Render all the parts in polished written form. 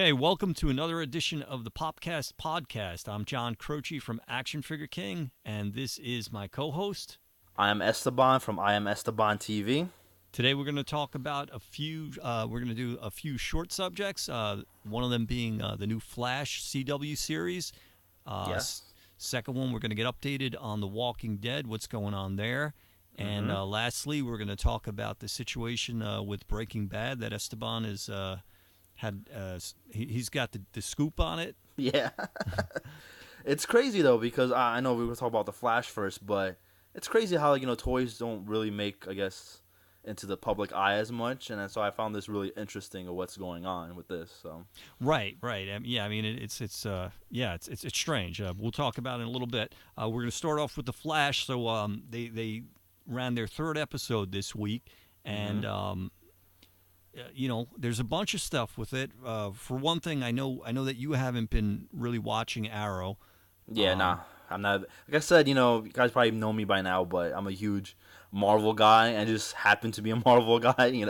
Okay, welcome to another edition of the Popcast podcast. I'm John Croce from Action Figure King, and this is my co-host. I am Esteban from I Am Esteban TV. Today we're going to talk about we're going to do a few short subjects, one of them being the new Flash CW series. Yes. Second one, we're going to get updated on The Walking Dead, what's going on there. And lastly, we're going to talk about the situation with Breaking Bad that Esteban is... he's got the scoop on it. Yeah. It's crazy, though, because I know we were talking about the Flash first, but it's crazy how, toys don't really make, I guess, into the public eye as much, and so I found this really interesting of what's going on with this. So Right. Yeah, I mean it's strange. We'll talk about it in a little bit. We're going to start off with the Flash. So they ran their third episode this week, and there's a bunch of stuff with it. For one thing, I know that you haven't been really watching Arrow. yeah, nah, I'm not. Like I said, you guys probably know me by now, but I'm a huge Marvel guy, and just happen to be a Marvel guy.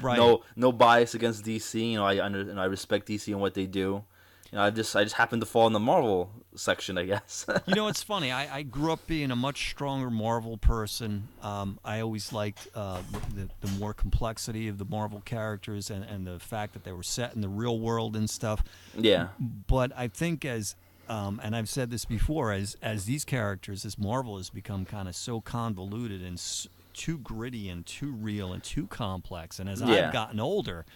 Right. No bias against DC. I respect DC and what they do. I just happen to fall in the Marvel section, I guess. It's funny. I grew up being a much stronger Marvel person. I always liked the more complexity of the Marvel characters and the fact that they were set in the real world and stuff. Yeah. But I think and I've said this before, as these characters, as Marvel has become kind of so convoluted and too gritty and too real and too complex, and as I've gotten older,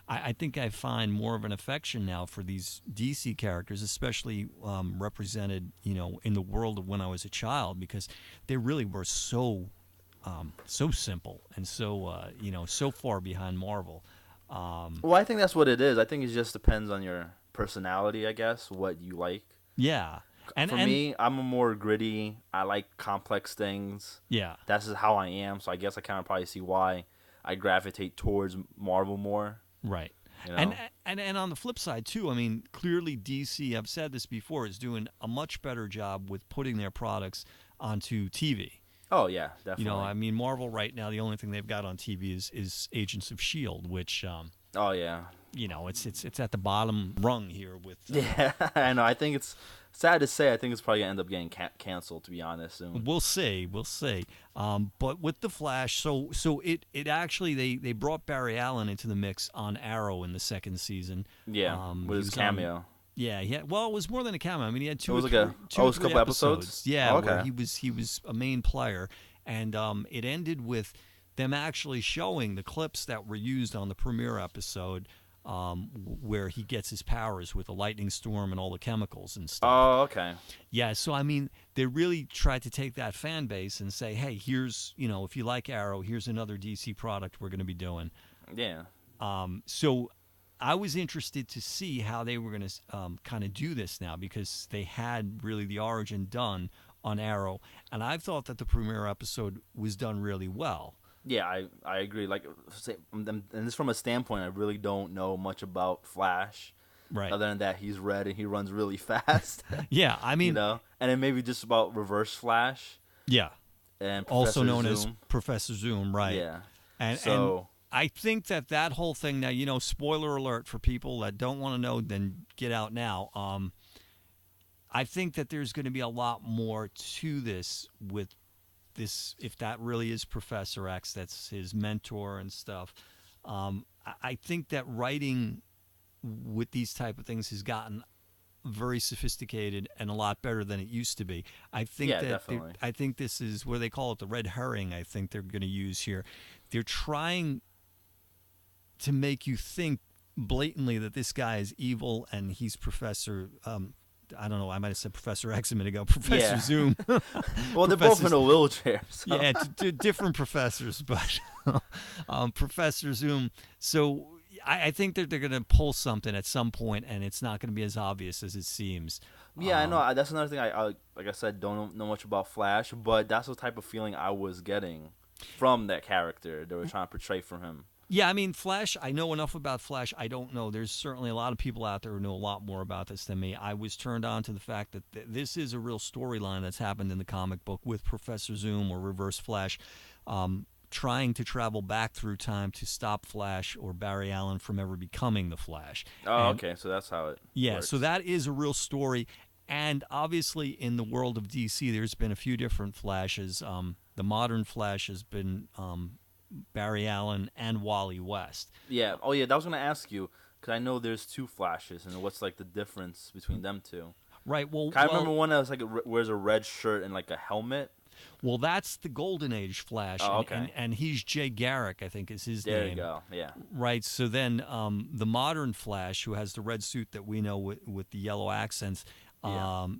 I think I find more of an affection now for these DC characters, especially represented, in the world of when I was a child, because they really were so simple and so far behind Marvel. Well, I think that's what it is. I think it just depends on your personality, I guess, what you like. Yeah. For me, I'm a more gritty. I like complex things. Yeah. That's just how I am. So I guess I kind of probably see why I gravitate towards Marvel more. Right. And on the flip side, too, I mean, clearly DC, I've said this before, is doing a much better job with putting their products onto TV. Oh, yeah, definitely. I mean, Marvel right now, the only thing they've got on TV is Agents of S.H.I.E.L.D., which... oh, yeah. It's at the bottom rung here with... Yeah, I know. I think it's sad to say. I think it's probably going to end up getting canceled, to be honest, soon. We'll see. But with The Flash, so it actually, they brought Barry Allen into the mix on Arrow in the second season. Yeah, with his cameo. Well, it was more than a cameo. I mean, he had two it was or like three, a couple episodes? Yeah, Oh, okay. where he was a main player. And it ended with them actually showing the clips that were used on the premiere episode, where he gets his powers with the lightning storm and all the chemicals and stuff. Oh, okay. Yeah, so I mean, they really tried to take that fan base and say, hey, here's, if you like Arrow, here's another DC product we're going to be doing. Yeah. So I was interested to see how they were going to kind of do this now, because they had really the origin done on Arrow, and I thought that the premiere episode was done really well. Yeah, I agree. Like, and this from a standpoint, I really don't know much about Flash. Right. Other than that, he's red and he runs really fast. Yeah, I mean... and then maybe just about Reverse Flash. Yeah. And also Professor known Zoom. as Professor Zoom, right. Yeah. And I think that whole thing now, spoiler alert for people that don't want to know, then get out now. I think that there's going to be a lot more to this with this, if that really is Professor X, that's his mentor and stuff. I think that writing with these type of things has gotten very sophisticated and a lot better than it used to be. I think definitely. I think this is where they call it the red herring. I think they're going to use here. They're trying to make you think blatantly that this guy is evil and he's Professor. I don't know. I might have said Professor X a minute ago. Professor Zoom. Well, they're both in a wheelchair. So. Yeah, different professors, but Professor Zoom. So I think that they're going to pull something at some point, and it's not going to be as obvious as it seems. Yeah, I know. That's another thing. I like I said, don't know much about Flash, but that's the type of feeling I was getting from that character they were trying to portray from him. Yeah, I mean, Flash, I know enough about Flash. I don't know. There's certainly a lot of people out there who know a lot more about this than me. I was turned on to the fact that this is a real storyline that's happened in the comic book with Professor Zoom or Reverse Flash. trying to travel back through time to stop Flash or Barry Allen from ever becoming the Flash. Oh, okay, so that's how it works. So that is a real story. And obviously, in the world of DC, there's been a few different Flashes. The modern Flash has been Barry Allen and Wally West. Yeah. Oh, yeah. That was gonna ask you because I know there's two Flashes, and what's like the difference between them two? Right. Well, I remember one that was like wears a red shirt and like a helmet. Well, that's the Golden Age Flash. Oh, okay. And he's Jay Garrick, I think, is his name. There you go. Yeah. Right. So then, the modern Flash, who has the red suit that we know with the yellow accents.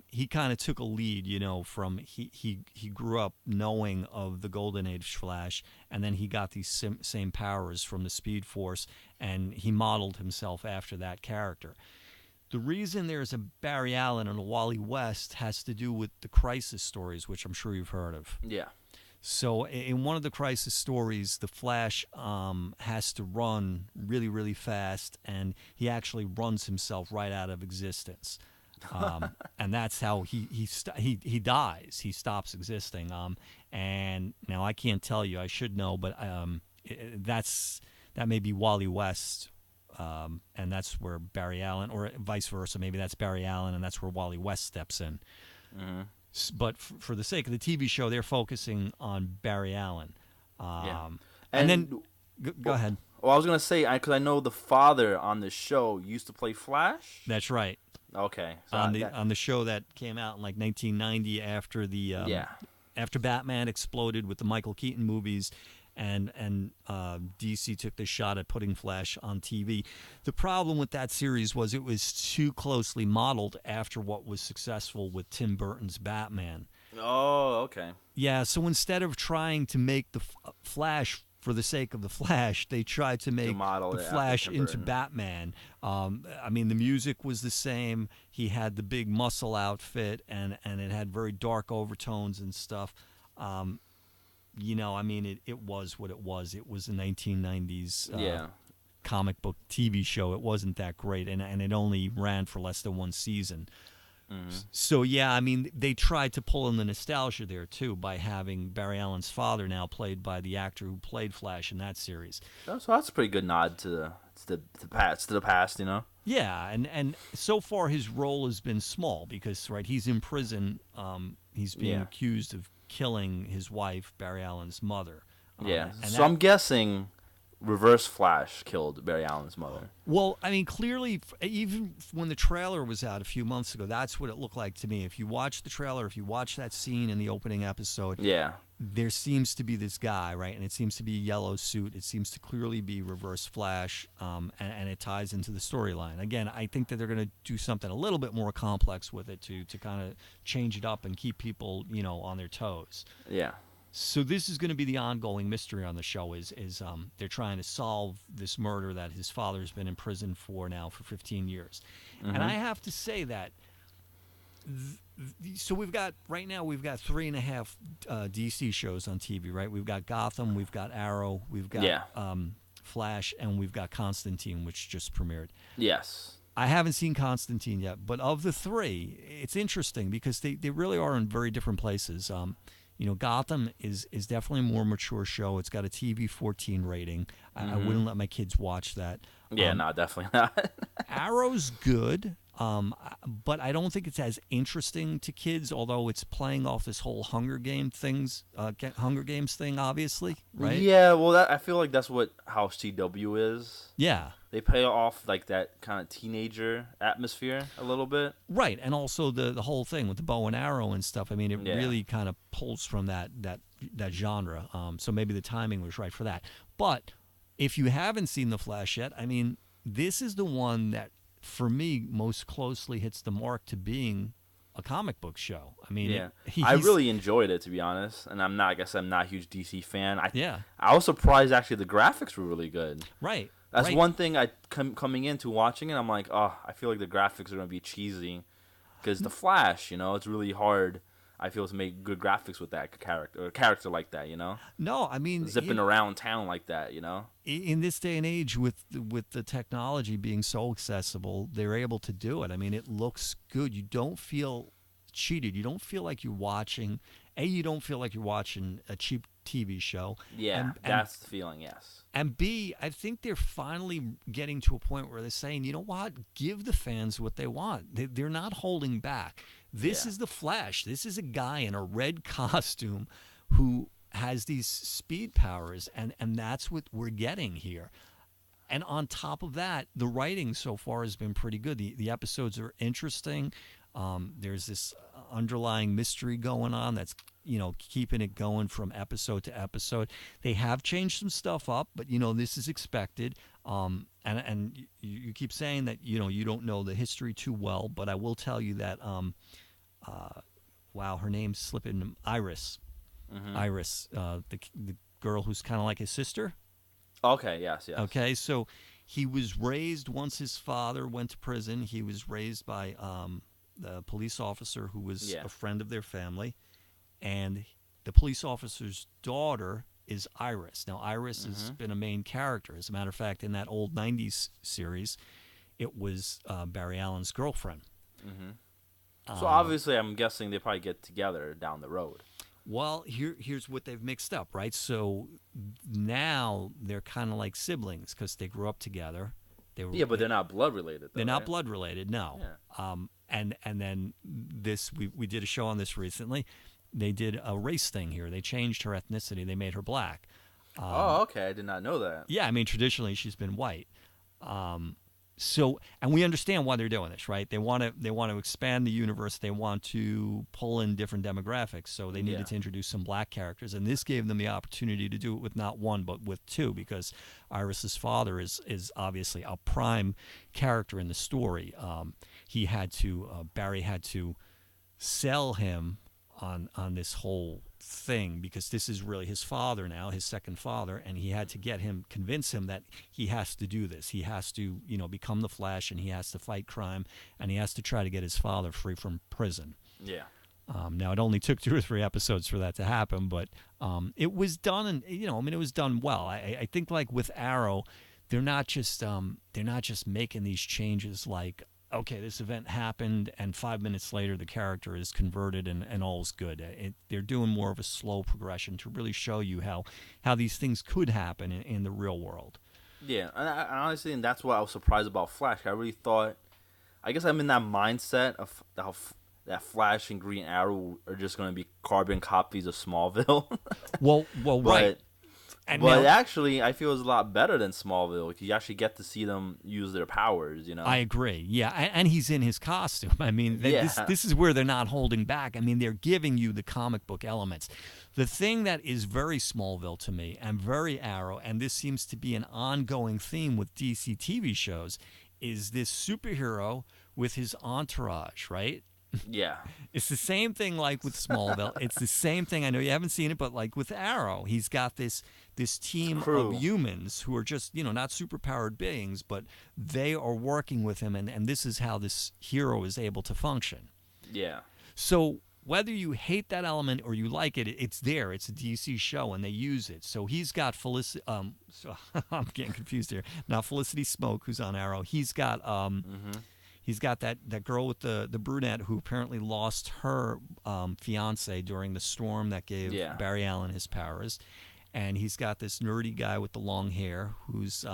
He kind of took a lead, from he grew up knowing of the Golden Age Flash, and then he got these same powers from the Speed Force, and he modeled himself after that character. The reason there's a Barry Allen and a Wally West has to do with the Crisis stories, which I'm sure you've heard of. Yeah. So in one of the Crisis stories, the Flash has to run really, really fast, and he actually runs himself right out of existence. And that's how he dies. He stops existing. And now I can't tell you. I should know, but that may be Wally West, and that's where Barry Allen, or vice versa. Maybe that's Barry Allen, and that's where Wally West steps in. Mm-hmm. But for the sake of the TV show, they're focusing on Barry Allen. And then go ahead. Well, I was gonna say because I know the father on the show used to play Flash. That's right. Okay. So on the show that came out in like 1990 after after Batman exploded with the Michael Keaton movies, and DC took this shot at putting Flash on TV. The problem with that series was it was too closely modeled after what was successful with Tim Burton's Batman. Oh, okay. Yeah, so instead of trying to make the Flash for the sake of the Flash, they tried to make the Flash into Batman. I mean, the music was the same. He had the big muscle outfit, and it had very dark overtones and stuff. I mean, it was what it was. It was a 1990s comic book TV show. It wasn't that great, and it only ran for less than one season. Mm-hmm. So, I mean, they tried to pull in the nostalgia there, too, by having Barry Allen's father now played by the actor who played Flash in that series. So that's a pretty good nod to the past, Yeah, and so far his role has been small because, right, he's in prison. He's being accused of killing his wife, Barry Allen's mother. So I'm guessing Reverse Flash killed Barry Allen's mother. Well, I mean, clearly, even when the trailer was out a few months ago, that's what it looked like to me. If you watch the trailer, if you watch that scene in the opening episode, there seems to be this guy, right? And it seems to be a yellow suit. It seems to clearly be Reverse Flash, and it ties into the storyline. Again, I think that they're going to do something a little bit more complex with it to kind of change it up and keep people, on their toes. Yeah. So this is going to be the ongoing mystery on the show is they're trying to solve this murder that his father's been in prison for now for 15 years. Mm-hmm. And I have to say that so we've got 3.5 DC shows on TV, right? We've got Gotham, we've got Arrow, we've got Flash, and we've got Constantine, which just premiered. Yes. I haven't seen Constantine yet, but of the three, it's interesting because they really are in very different places. Gotham is definitely a more mature show. It's got a TV 14 rating. I wouldn't let my kids watch that. Yeah, no, definitely not. Arrow's good, but I don't think it's as interesting to kids, although it's playing off this whole Hunger Games thing, obviously, right? Yeah, well, I feel like that's what House CW is. Yeah. They play off like that kind of teenager atmosphere a little bit. Right, and also the whole thing with the bow and arrow and stuff. I mean, it really kind of pulls from that genre. So maybe the timing was right for that. But if you haven't seen The Flash yet, I mean, this is the one that, for me, most closely hits the mark to being a comic book show. I mean, I really enjoyed it, to be honest. And I'm not a huge DC fan. I was surprised actually the graphics were really good. Right. That's one thing coming into watching it. I'm like, I feel like the graphics are gonna be cheesy, because the Flash, it's really hard. I feel to make good graphics with that character like that, No, I mean zipping around town like that, In this day and age, with the technology being so accessible, they're able to do it. I mean, it looks good. You don't feel cheated. You don't feel like you're watching. You don't feel like you're watching a cheap TV show. Yeah, that's the feeling, yes. And B, I think they're finally getting to a point where they're saying, you know what, give the fans what they want. They're not holding back. This is the Flash. This is a guy in a red costume who has these speed powers, and that's what we're getting here. And on top of that, the writing so far has been pretty good. The episodes are interesting. There's this underlying mystery going on that's, keeping it going from episode to episode. They have changed some stuff up, but, this is expected. And you keep saying that, you don't know the history too well, but I will tell you that, wow, her name's slipping, Iris. Mm-hmm. Iris, the girl who's kind of like his sister. Okay, yes. Okay, so he was raised, once his father went to prison, he was raised by the police officer who was a friend of their family. And the police officer's daughter is Iris. Now, Iris has been a main character. As a matter of fact, in that old 90s series, it was Barry Allen's girlfriend. Mm-hmm. So obviously, I'm guessing they probably get together down the road. Well, here's what they've mixed up, right? So now they're kind of like siblings because they grew up together. But they're not blood related. They're not blood related, no. Yeah. And then we did a show on this recently. They did a race thing here. They changed her ethnicity. They made her black. Okay. I did not know that. Yeah, I mean, traditionally she's been white. So, and we understand why they're doing this, right? They want to expand the universe. They want to pull in different demographics. So they needed to introduce some black characters, and this gave them the opportunity to do it with not one but with two, because Iris's father is obviously a prime character in the story. Barry had to sell him on this whole thing, because this is really his father now, his second father, and he had to convince him that he has to do this. He has to, become the Flash, and he has to fight crime, and he has to try to get his father free from prison. Yeah. Now, it only took 2 or 3 episodes for that to happen, but it was done, and it was done well. I think, like with Arrow, they're not just making these changes like, okay, this event happened, and 5 minutes later the character is converted and all's good. They're doing more of a slow progression to really show you how these things could happen in the real world. Yeah, and honestly, and that's what I was surprised about Flash. I really thought, I guess I'm in that mindset of how that Flash and Green Arrow are just going to be carbon copies of Smallville. well, right. But actually, I feel it's a lot better than Smallville. You actually get to see them use their powers, I agree. Yeah, and he's in his costume. I mean, this is where they're not holding back. I mean, they're giving you the comic book elements. The thing that is very Smallville to me and very Arrow, and this seems to be an ongoing theme with DC TV shows, is this superhero with his entourage, right? Yeah. It's the same thing like with Smallville. It's the same thing. I know you haven't seen it, but like with Arrow, he's got this team of humans who are just, not superpowered beings, but they are working with him, and this is how this hero is able to function. Yeah. So whether you hate that element or you like it, it's there. It's a DC show, and they use it. So he's got Felicity. So I'm getting confused here. Now Felicity Smoke, who's on Arrow, he's got He's got that girl with the brunette who apparently lost her fiance during the storm that gave Barry Allen his powers. And he's got this nerdy guy with the long hair who's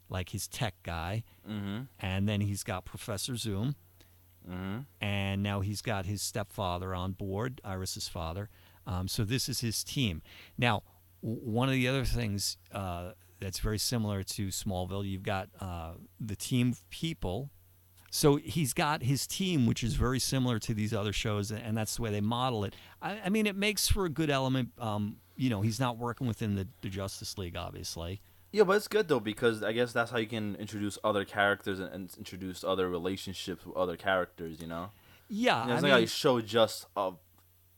like his tech guy. Mm-hmm. And then he's got Professor Zoom. Mm-hmm. And now he's got his stepfather on board, Iris's father. So this is his team. Now, one of the other things that's very similar to Smallville, you've got the team of people. So he's got his team, which is very similar to these other shows, and that's the way they model it. I mean, it makes for a good element. He's not working within the Justice League, obviously. Yeah, but it's good, though, because I guess that's how you can introduce other characters and introduce other relationships with other characters, Yeah. It's not like a show just of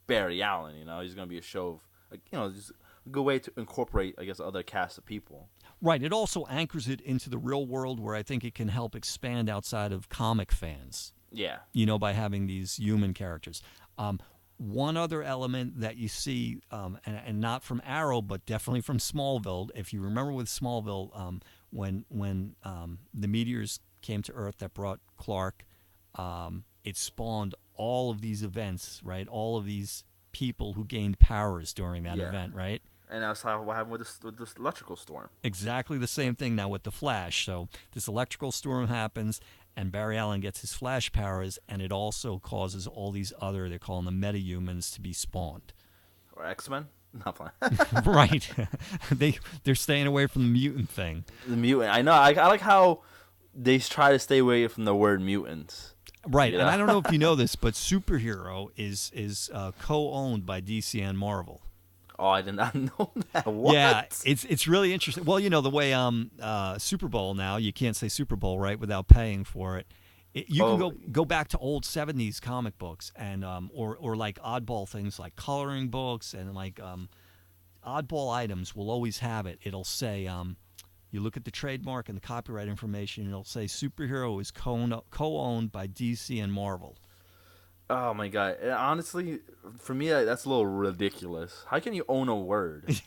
Barry Allen, He's going to be a show of, just a good way to incorporate, I guess, other casts of people. Right. It also anchors it into the real world where I think it can help expand outside of comic fans. Yeah. By having these human characters. One other element that you see, and not from Arrow, but definitely from Smallville, if you remember with Smallville, when the meteors came to Earth that brought Clark, it spawned all of these events, right? All of these people who gained powers during that event, right? And that's what happened with this electrical storm. Exactly the same thing now with the Flash. So this electrical storm happens, and Barry Allen gets his Flash powers, and it also causes all these other, they're calling them metahumans, to be spawned. Or X-Men? Not playing. Right. They're staying away from the mutant thing. The mutant. I know. I like how they try to stay away from the word mutants. Right. You know? And I don't know if you know this, but Superhero is co-owned by DC and Marvel. Oh, I did not know that. What? Yeah, it's really interesting. Well, you know, the way Super Bowl now, you can't say Super Bowl, right, without paying for it. You can go back to old 70s comic books and or like oddball things like coloring books and like oddball items will always have it. It'll say you look at the trademark and the copyright information, and it'll say Superhero is co-owned by DC and Marvel. Oh my god! Honestly, for me, that's a little ridiculous. How can you own a word?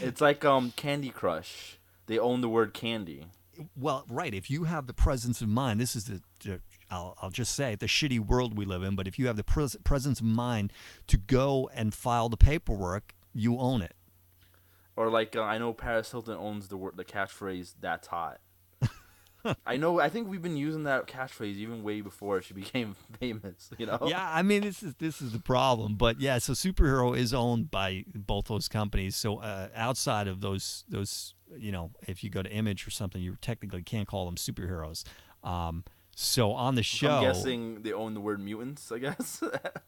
It's like Candy Crush. They own the word candy. Well, right. If you have the presence of mind, this is I'll just say it, the shitty world we live in. But if you have the presence of mind to go and file the paperwork, you own it. Or like I know Paris Hilton owns the catchphrase "That's hot." I think we've been using that catchphrase even way before she became famous, you know? Yeah, I mean, this is the problem. But yeah, so Superhero is owned by both those companies. So outside of those, you know, if you go to Image or something, you technically can't call them superheroes. So on the show, I'm guessing they own the word mutants, I guess.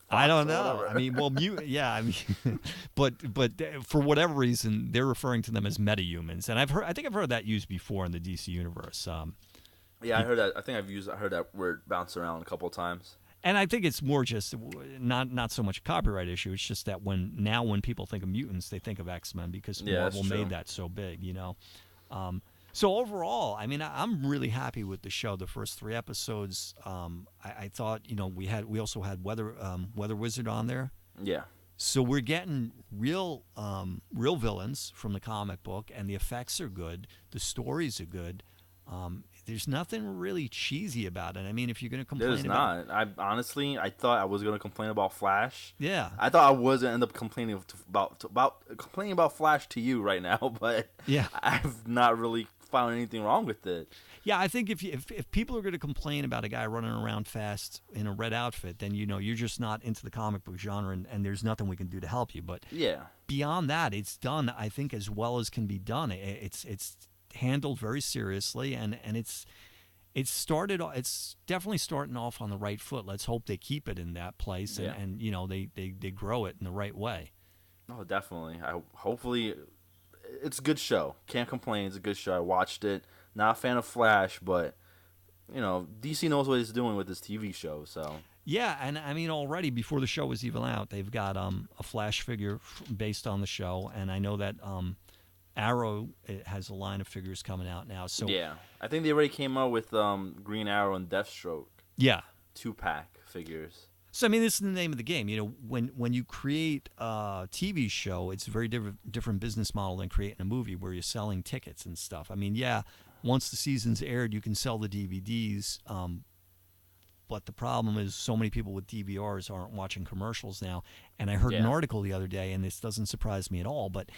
I don't know. I mean, well, yeah, I mean, but for whatever reason, they're referring to them as metahumans, and I think I've heard that used before in the DC universe. Yeah, I heard that. I think I heard that word bounce around a couple of times. And I think it's more just not so much a copyright issue. It's just that when people think of mutants, they think of X-Men because Marvel made that so big, you know. So overall, I mean, I'm really happy with the show. The first 3 episodes, I thought, you know, we also had Weather Wizard on there. Yeah. So we're getting real villains from the comic book, and the effects are good. The stories are good. There's nothing really cheesy about it. I mean, if you're going to complain There's not. I thought I was going to complain about Flash. Yeah. I thought I was going to end up complaining about Flash to you right now, but yeah, I've not really found anything wrong with it. Yeah, I think if people are going to complain about a guy running around fast in a red outfit, then you know you're just not into the comic book genre, and there's nothing we can do to help you. But yeah, beyond that, it's done, I think, as well as can be done. It's handled very seriously, and it's definitely starting off on the right foot. Let's hope they keep it in that place, and you know they grow it in the right way. Oh, definitely. Hopefully, it's a good show. Can't complain. It's a good show. I watched it. Not a fan of Flash, but you know DC knows what it's doing with this TV show. So yeah, and I mean already before the show was even out, they've got a Flash figure based on the show, and I know that Arrow has a line of figures coming out now. So yeah, I think they already came out with Green Arrow and Deathstroke. Yeah, 2-pack figures. So I mean, this is the name of the game. You know, when you create a TV show, it's a very different business model than creating a movie where you're selling tickets and stuff. I mean, yeah, once the season's aired, you can sell the DVDs. But the problem is so many people with DVRs aren't watching commercials now. And I heard an article the other day, and this doesn't surprise me at all, but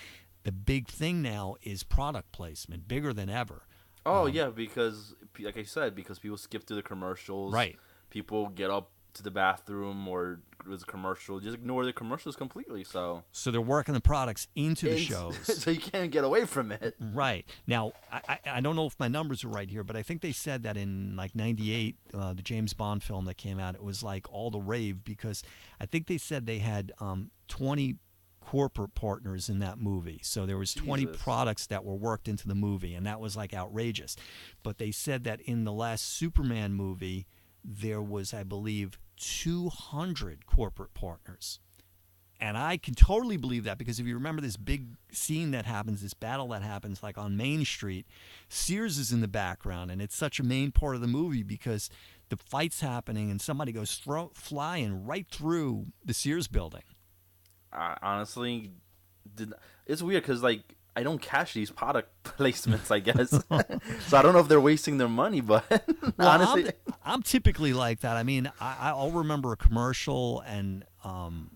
the big thing now is product placement, bigger than ever. Oh, yeah, because, like I said, because people skip through the commercials. Right. People get up to the bathroom or there's a commercial. Just ignore the commercials completely. So they're working the products into the shows. So you can't get away from it. Right. Now, I don't know if my numbers are right here, but I think they said that in like 98, the James Bond film that came out, it was like all the rave because I think they said they had 20 corporate partners in that movie. So there was 20 products that were worked into the movie, and that was like outrageous. But they said that in the last Superman movie, there was, I believe, 200 corporate partners. And I can totally believe that because if you remember this big scene that happens, this battle that happens like on Main Street, Sears is in the background, and it's such a main part of the movie because the fight's happening and somebody goes flying right through the Sears building. Honestly, it's weird because like I don't catch these product placements, I guess. So I don't know if they're wasting their money, but well, honestly, I'm typically like that. I mean, I'll remember a commercial, and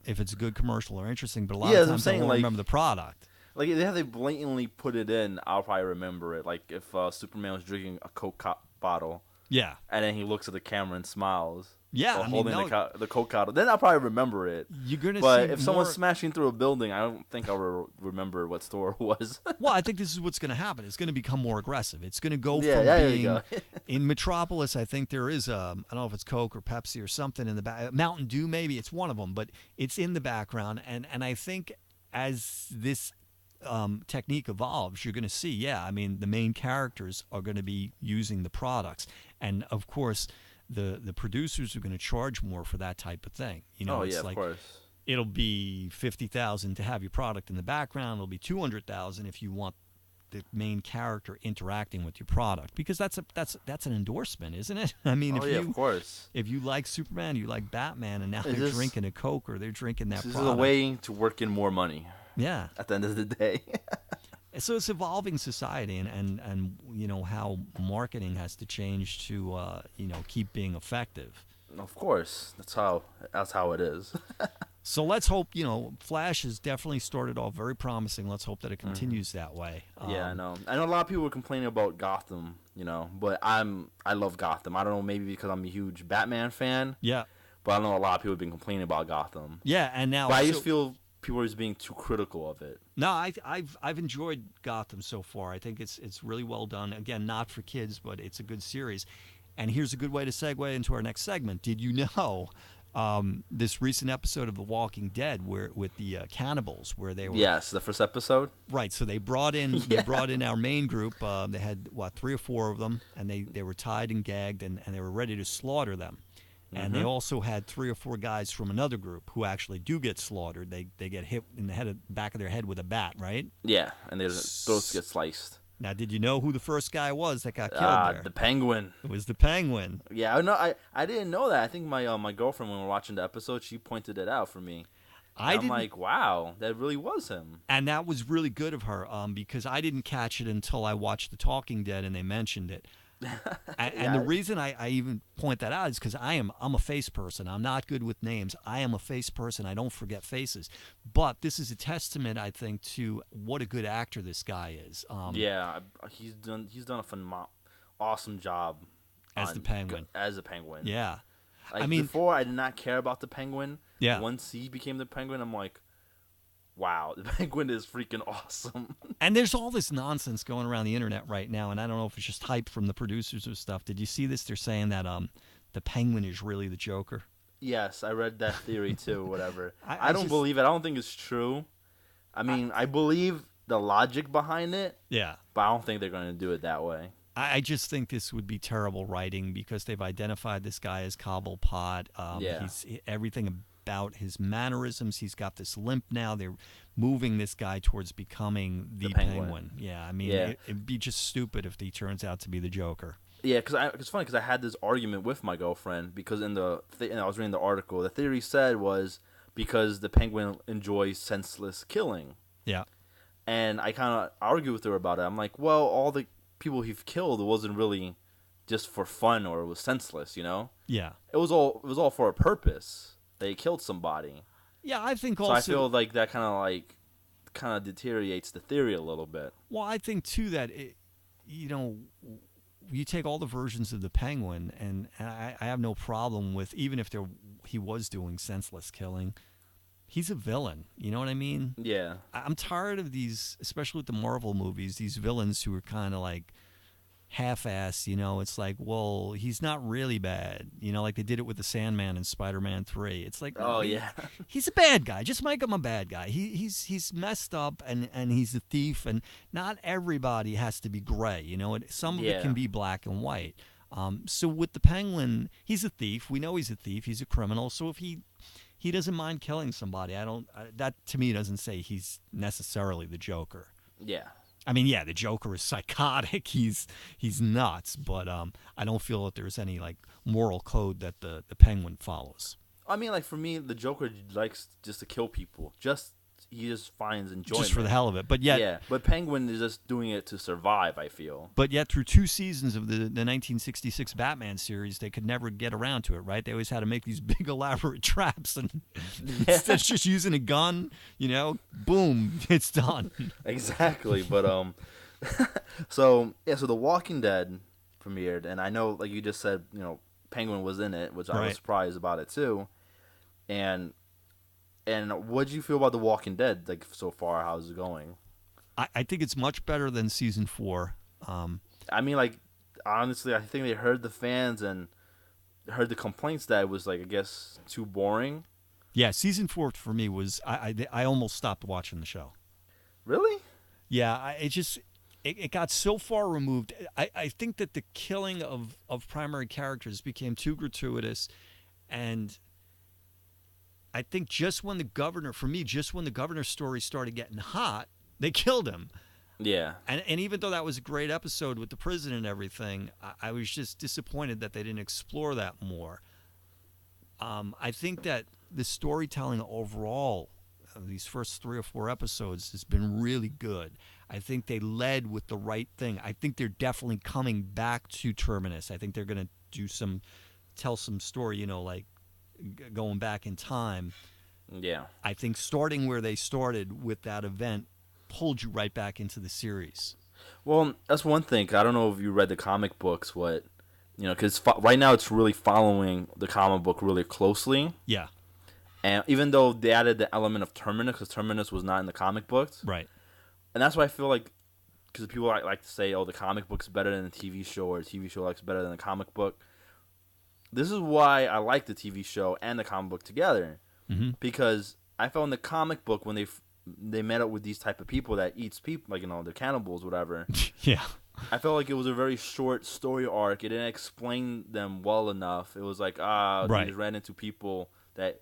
if it's a good commercial or interesting. But a lot Yeah, of as I'm times I saying, won't like, remember the product. like if they blatantly put it in, I'll probably remember it. Like if Superman was drinking a Coke bottle, Yeah. and then he looks at the camera and smiles, Yeah, while I mean, holding no, the Coke bottle, then I'll probably remember it. you're going to see But if someone's more. smashing through a building, I don't think I'll remember what store it was. Well, I think this is what's going to happen. It's going to become more aggressive. It's going to go Yeah, from there you being go. in Metropolis. I think there is I don't know if it's Coke or Pepsi or something in the back. Mountain Dew, maybe it's one of them, but it's in the background. And I think as this technique evolves, you're going to see. Yeah, I mean, the main characters are going to be using the products, and of course, the producers are going to charge more for that type of thing. You know, Oh it's yeah, like of course. it'll be 50,000 to have your product in the background. It'll be 200,000 if you want the main character interacting with your product, because that's an endorsement, isn't it? I mean, Oh yeah, of course. if you like Superman, you like Batman, and now Is they're this- drinking a Coke or they're drinking that This is product. a way to work in more money Yeah. at the end of the day. So it's evolving society, and you know how marketing has to change to keep being effective. Of course, that's how it is. So let's hope, Flash has definitely started off very promising. Let's hope that it continues that way. Yeah, I know. I know a lot of people were complaining about Gotham, but I love Gotham. I don't know, maybe because I'm a huge Batman fan, Yeah. but I know a lot of people have been complaining about Gotham. Yeah, and now But I just feel people are just being too critical of it. No, I've enjoyed Gotham so far. I think it's really well done. Again, not for kids, but it's a good series. And here's a good way to segue into our next segment. Did you know this recent episode of The Walking Dead, where with the cannibals, where they were Yes, the first episode. right? So they brought in Yeah. our main group. They had 3 or 4 of them, and they were tied and gagged, and they were ready to slaughter them. And they also had 3 or 4 guys from another group who actually do get slaughtered. They get hit in the back of their head with a bat, right? Yeah, and their throats get sliced. Now, did you know who the first guy was that got killed there? The Penguin. It was the Penguin. Yeah, I know. I didn't know that. I think my girlfriend, when we were watching the episode, she pointed it out for me. I'm like, wow, that really was him. And that was really good of her, because I didn't catch it until I watched The Talking Dead and they mentioned it. And the reason I even point that out is because I'm a face person. I'm not good with names. I am a face person. I don't forget faces. But this is a testament, I think, to what a good actor this guy is. Yeah, he's done a awesome job as the Penguin. Yeah. Like, I mean, before I did not care about the Penguin. Yeah. Once he became the Penguin, I'm like, wow, the Penguin is freaking awesome. And there's all this nonsense going around the internet right now, and I don't know if it's just hype from the producers of stuff. Did you see this? They're saying that the Penguin is really the Joker. Yes, I read that theory too. Whatever. I don't believe it. I don't think it's true. I mean, I believe the logic behind it. Yeah. But I don't think they're going to do it that way. I just think this would be terrible writing because they've identified this guy as Cobblepot. He's everything about his mannerisms. He's got this limp now. They're moving this guy towards becoming the Penguin. Yeah, I mean, it'd be just stupid if he turns out to be the Joker. Yeah, because it's funny because I had this argument with my girlfriend because and I was reading the article. The theory said was because the Penguin enjoys senseless killing. Yeah. And I kind of argued with her about it. I'm like, well, all the people he's killed wasn't really just for fun or it was senseless, Yeah. It was all for a purpose. They killed somebody. Yeah, I think also. So I feel like that kind of deteriorates the theory a little bit. Well, I think too that you take all the versions of the Penguin, and I have no problem with even if he was doing senseless killing. He's a villain. You know what I mean? Yeah. I'm tired of these, especially with the Marvel movies, these villains who are kind of like half-assed, It's like, well, he's not really bad. Like they did it with the Sandman in Spider-Man 3. It's like, he's a bad guy. Just make him a bad guy. He's messed up and he's a thief, and not everybody has to be gray. Some of it can be black and white. So with the Penguin, he's a thief. We know he's a thief. He's a criminal. So if he doesn't mind killing somebody, that to me doesn't say he's necessarily the Joker. Yeah. I mean, yeah, the Joker is psychotic. He's nuts, but I don't feel that there's any like moral code that the Penguin follows. I mean, like for me, the Joker likes just to kill people. he just finds enjoyment just for the hell of it. But yet, yeah. But Penguin is just doing it to survive, I feel. But yet, through 2 seasons of the 1966 Batman series, they could never get around to it. Right? They always had to make these big elaborate traps, and instead of just using a gun, boom, it's done. Exactly. But so The Walking Dead premiered, and I know, like you just said, Penguin was in it, which I was surprised about it too. And what did you feel about The Walking Dead, like, so far? How's it going? I think it's much better than season 4. I mean, like, honestly, I think they heard the fans and heard the complaints that it was, like, I guess, too boring. Yeah, season 4 for me was I almost stopped watching the show. Really? Yeah, it got so far removed. I think that the killing of primary characters became too gratuitous, and I think just when the governor's story started getting hot, they killed him. Yeah. And even though that was a great episode with the prison and everything, I was just disappointed that they didn't explore that more. I think that the storytelling overall of these first 3 or 4 episodes has been really good. I think they led with the right thing. I think they're definitely coming back to Terminus. I think they're going to tell some story, like going back in time. Yeah. I think starting where they started with that event pulled you right back into the series. Well, that's one thing. I don't know if you read the comic books, because right now it's really following the comic book really closely. Yeah. And even though they added the element of Terminus, because Terminus was not in the comic books. Right. And that's why I feel like, because people like to say, the comic book's better than the TV show, or the TV show likes better than the comic book. This is why I like the TV show and the comic book together. Mm-hmm. Because I felt in the comic book, when they met up with these type of people that eats people, like, they're cannibals, whatever. Yeah. I felt like it was a very short story arc. It didn't explain them well enough. It was like, they just ran into people that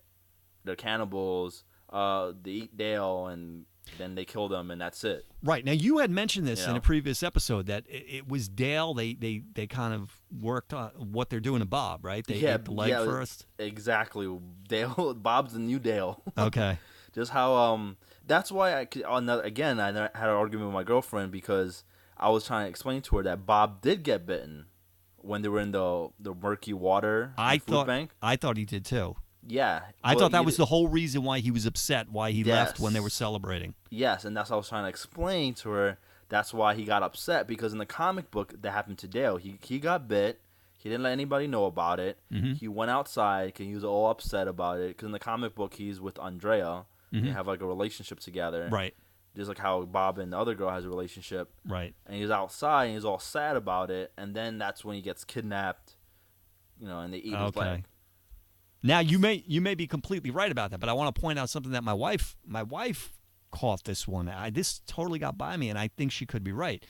they're cannibals, they eat Dale, and then they kill them, and that's it. Right. Now, you had mentioned this in a previous episode, that it was Dale. They kind of worked on what they're doing to Bob, right? They ate the leg first. Exactly. Dale, Bob's the new Dale. Okay. Just how that's why I had an argument with my girlfriend, because I was trying to explain to her that Bob did get bitten when they were in the murky water food bank. I thought he did too. Yeah. I thought that was the whole reason why he was upset, why he left when they were celebrating. Yes, and that's what I was trying to explain to her. That's why he got upset, because in the comic book that happened to Dale, he got bit. He didn't let anybody know about it. Mm-hmm. He went outside because he was all upset about it, because in the comic book he's with Andrea. Mm-hmm. They have like a relationship together. Right. Just like how Bob and the other girl has a relationship. Right. And he's outside and he's all sad about it, and then that's when he gets kidnapped, and they eat his leg. Now, you may be completely right about that, but I want to point out something that my wife caught this one. This totally got by me, and I think she could be right.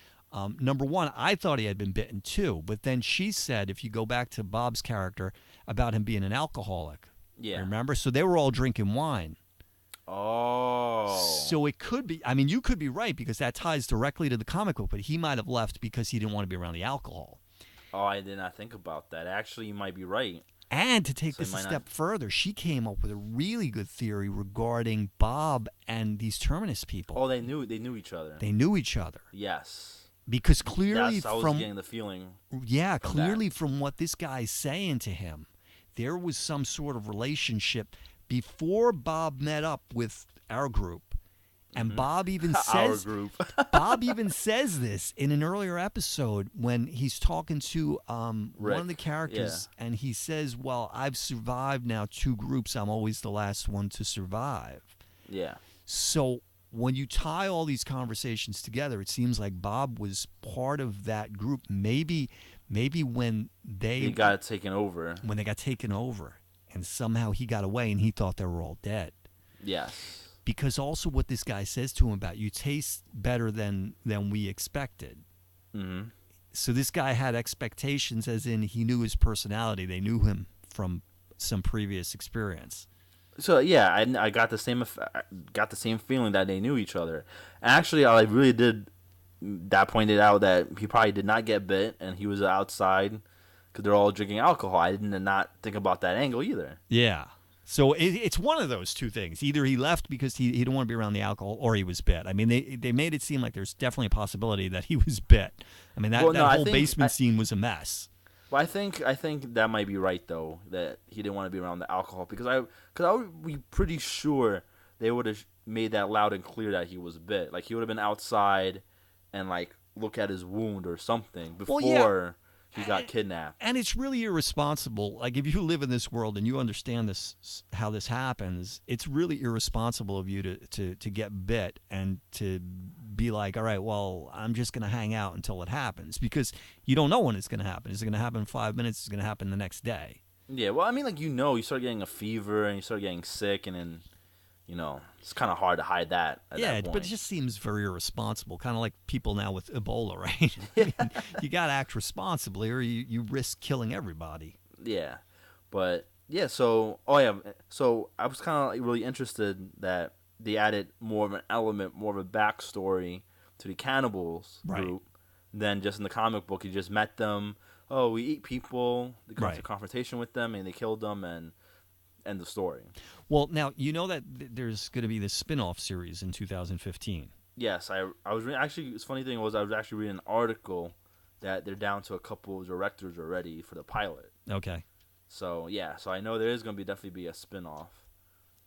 Number one, I thought he had been bitten too, but then she said, if you go back to Bob's character, about him being an alcoholic. Yeah. Remember? So they were all drinking wine. Oh. So it could be, you could be right, because that ties directly to the comic book, but he might have left because he didn't want to be around the alcohol. Oh, I did not think about that. Actually, you might be right. And to take this a step further, she came up with a really good theory regarding Bob and these Terminus people. Oh, they knew each other. They knew each other. Yes. Because clearly I was getting the feeling. Yeah, clearly from what this guy's saying to him, there was some sort of relationship before Bob met up with our group. And Bob even says Bob even says this in an earlier episode when he's talking to one of the characters, and he says, "Well, I've survived now 2 groups. I'm always the last one to survive." Yeah. So when you tie all these conversations together, it seems like Bob was part of that group. Maybe when they got taken over. When they got taken over, and somehow he got away, and he thought they were all dead. Yes. Because also what this guy says to him about, you taste better than we expected. Mm-hmm. So this guy had expectations, as in he knew his personality. They knew him from some previous experience. So yeah, I got the same feeling that they knew each other. Actually, I really did. That pointed out that he probably did not get bit, and he was outside because they're all drinking alcohol. I did not think about that angle either. Yeah. So it's one of those two things. Either he left because he didn't want to be around the alcohol, or he was bit. I mean, they made it seem like there's definitely a possibility that he was bit. I mean, that whole basement scene was a mess. Well, I think that might be right though, that he didn't want to be around the alcohol, because I would be pretty sure they would have made that loud and clear that he was bit. Like, he would have been outside and like look at his wound or something before he got kidnapped. And it's really irresponsible. Like, if you live in this world and you understand this, how this happens, it's really irresponsible of you to get bit and to be like, all right, well, I'm just going to hang out until it happens, because you don't know when it's going to happen. Is it going to happen in 5 minutes? Is it going to happen the next day? Yeah, well, I mean, like, you start getting a fever and you start getting sick, and then, it's kind of hard to hide that at that point. But it just seems very irresponsible, kind of like people now with Ebola, right? I mean, you got to act responsibly, or you risk killing everybody. Yeah, but yeah, so I was kind of like really interested that they added more of an element, more of a backstory to the cannibals group than just in the comic book. You just met them. Oh, we eat people. They come to confrontation with them, and they killed them, and end the story. Well, now, you know that there's going to be this spin-off series in 2015. Yes, I was actually. The funny thing was, I was actually reading an article that they're down to a couple of directors already for the pilot. Okay. So I know there is going to definitely be a spin-off.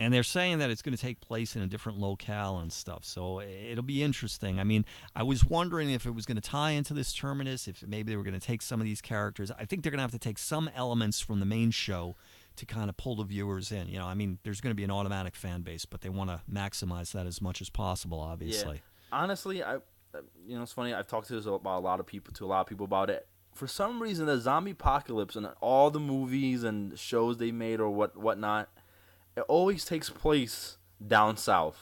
And they're saying that it's going to take place in a different locale and stuff, so it'll be interesting. I mean, I was wondering if it was going to tie into this Terminus, if maybe they were going to take some of these characters. I think they're going to have to take some elements from the main show to kind of pull the viewers in. I mean, there's going to be an automatic fan base, but they want to maximize that as much as possible, obviously. Yeah. Honestly, it's funny. I've talked to a lot of people about it. For some reason, the zombie apocalypse and all the movies and shows they made or whatnot, it always takes place down south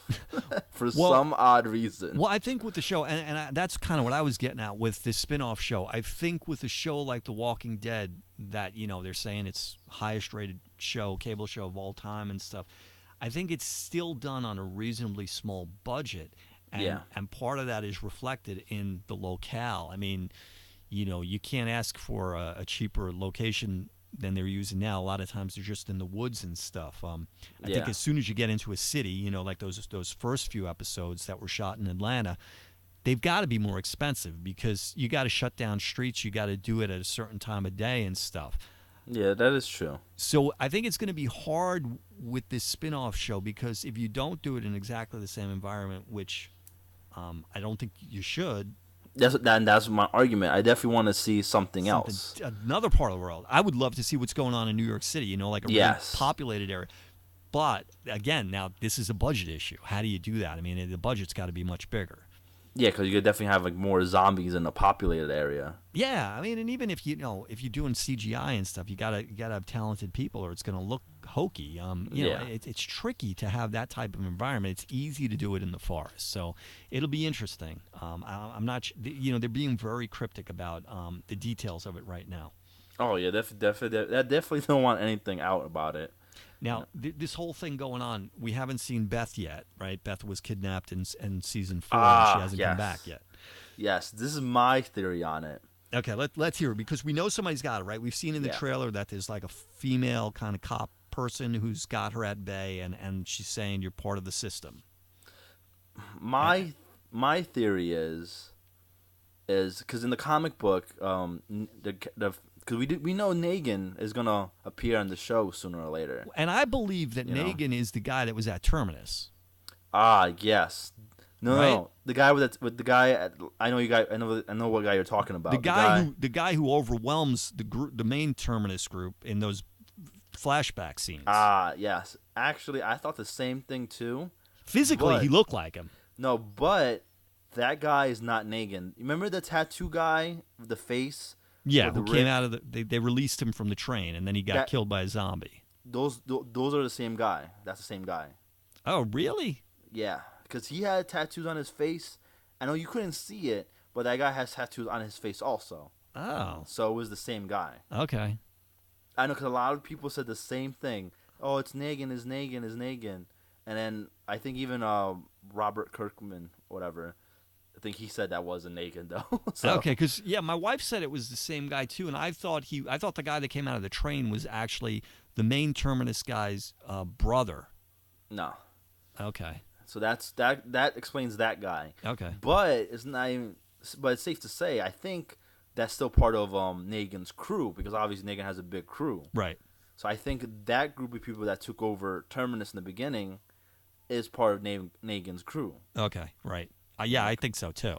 for some odd reason. Well, I think with the show, and that's kind of what I was getting at with this spin-off show. I think with a show like The Walking Dead, that they're saying it's highest rated cable show of all time and stuff. I think it's still done on a reasonably small budget, and part of that is reflected in the locale. I mean, you can't ask for a cheaper location than they're using now. A lot of times they're just in the woods and stuff. I think as soon as you get into a city, like those first few episodes that were shot in Atlanta, they've got to be more expensive because you got to shut down streets. You got to do it at a certain time of day and stuff. Yeah, that is true. So I think it's going to be hard with this spin-off show, because if you don't do it in exactly the same environment, which I don't think you should. That's my argument. I definitely want to see something else. Another part of the world. I would love to see what's going on in New York City, like a really populated area. But, again, now this is a budget issue. How do you do that? I mean, the budget's got to be much bigger. Yeah, because you could definitely have more zombies in a populated area. Yeah, I mean, and even if you're doing CGI and stuff, you gotta have talented people, or it's gonna look hokey. It's tricky to have that type of environment. It's easy to do it in the forest, so it'll be interesting. I'm not, they're being very cryptic about the details of it right now. Oh yeah, definitely don't want anything out about it. Now, this whole thing going on, we haven't seen Beth yet, right? Beth was kidnapped in season 4, and she hasn't come back yet. Yes, this is my theory on it. Okay, let's hear it, because we know somebody's got it, right? We've seen in the trailer that there's like a female kind of cop person who's got her at bay, and she's saying you're part of the system. My theory is because in the comic book, because we know Negan is gonna appear on the show sooner or later, and I believe that Negan is the guy that was at Terminus. Ah, yes. No, the guy with the guy. I know what guy you're talking about. The guy who overwhelms the main Terminus group in those flashback scenes. Ah, yes. Actually, I thought the same thing too. Physically, he looked like him. No, but that guy is not Negan. Remember the tattoo guy with the face? Yeah, who came out of they released him from the train, and then he got killed by a zombie. Those are the same guy. That's the same guy. Oh, really? Yeah, because he had tattoos on his face. I know you couldn't see it, but that guy has tattoos on his face also. Oh. So it was the same guy. Okay. I know, because a lot of people said the same thing. Oh, it's Negan, is Negan. And then I think even Robert Kirkman, whatever, I think he said that wasn't Negan though. So. Okay, because my wife said it was the same guy too, and I thought the guy that came out of the train was actually the main Terminus guy's brother. No. Okay. So that explains that guy. Okay. But it's not even. But it's safe to say, I think that's still part of Negan's crew, because obviously Negan has a big crew. Right. So I think that group of people that took over Terminus in the beginning is part of Negan's crew. Okay. Right. Yeah, I think so too.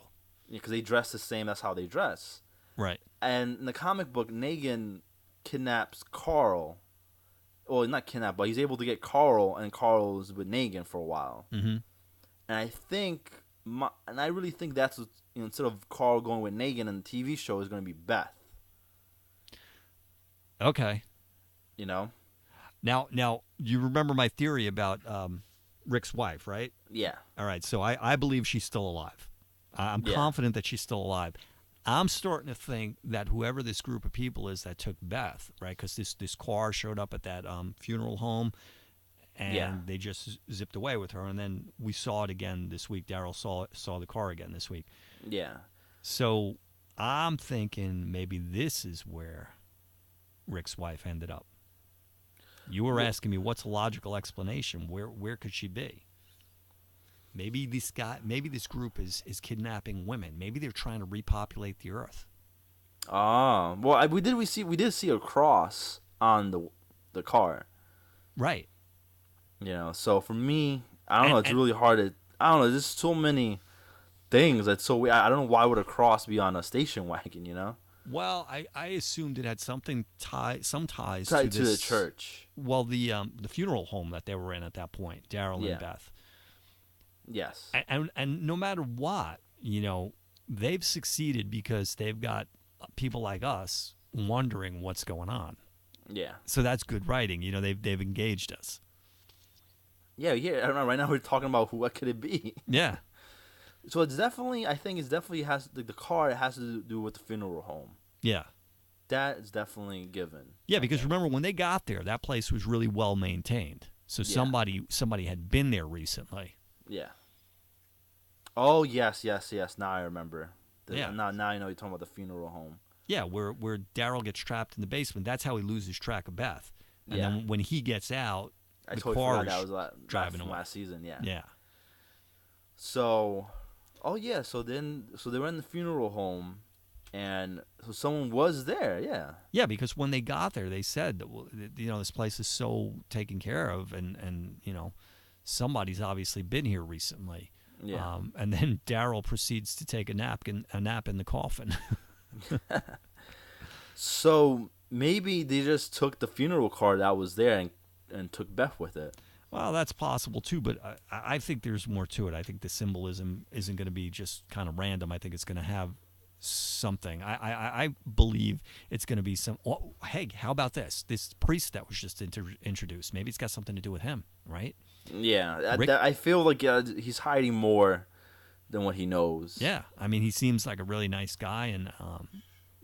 Because they dress the same. That's how they dress. Right. And in the comic book, Negan kidnaps Carl. Well, not kidnap, but he's able to get Carl, and Carl is with Negan for a while. Mm-hmm. And I think, I really think that's instead of Carl going with Negan in the TV show, is going to be Beth. Okay. You know. Now, you remember my theory about Rick's wife, right? Yeah. All right. So I believe she's still alive. I'm confident that she's still alive. I'm starting to think that whoever this group of people is that took Beth, right? Because this car showed up at that funeral home, and they just zipped away with her. And then we saw it again this week. Daryl saw the car again this week. Yeah. So I'm thinking maybe this is where Rick's wife ended up. You were asking me what's a logical explanation. Where could she be? Maybe this group is kidnapping women. Maybe they're trying to repopulate the earth. Well, we did see a cross on the car. Right. You know, so for me, I don't know. It's really hard to. I don't know. There's so many things that's so. I don't know why would a cross be on a station wagon. You know. Well, I assumed it had some ties Tied to the church. Well, the funeral home that they were in at that point, Daryl and Beth. Yes. And no matter what, you know, they've succeeded because they've got people like us wondering what's going on. Yeah. So that's good writing. You know, they've engaged us. Yeah. I don't know. Right now we're talking about what could it be. Yeah. So I think it's definitely has the car. It has to do with the funeral home. Yeah. That is definitely given. Yeah, because remember when they got there, that place was really well maintained. So somebody had been there recently. Yeah. Oh yes. Now I remember. Now I know you're talking about the funeral home. Yeah, where Daryl gets trapped in the basement. That's how he loses track of Beth. And then when he gets out, the car is driving away. Last season. Yeah. Yeah. So, so they were in the funeral home, and so someone was there. Yeah. Yeah, because when they got there, they said that this place is so taken care of, and somebody's obviously been here recently. Yeah. And then Daryl proceeds to take a nap in the coffin. So maybe they just took the funeral car that was there and took Beth with it. Well, that's possible too, but I think there's more to it. I think the symbolism isn't going to be just kind of random. I think it's going to have something. I believe it's going to be some. Oh, hey, how about this? This priest that was just introduced. Maybe it's got something to do with him, right? Yeah, I feel like he's hiding more than what he knows. Yeah, I mean, he seems like a really nice guy, and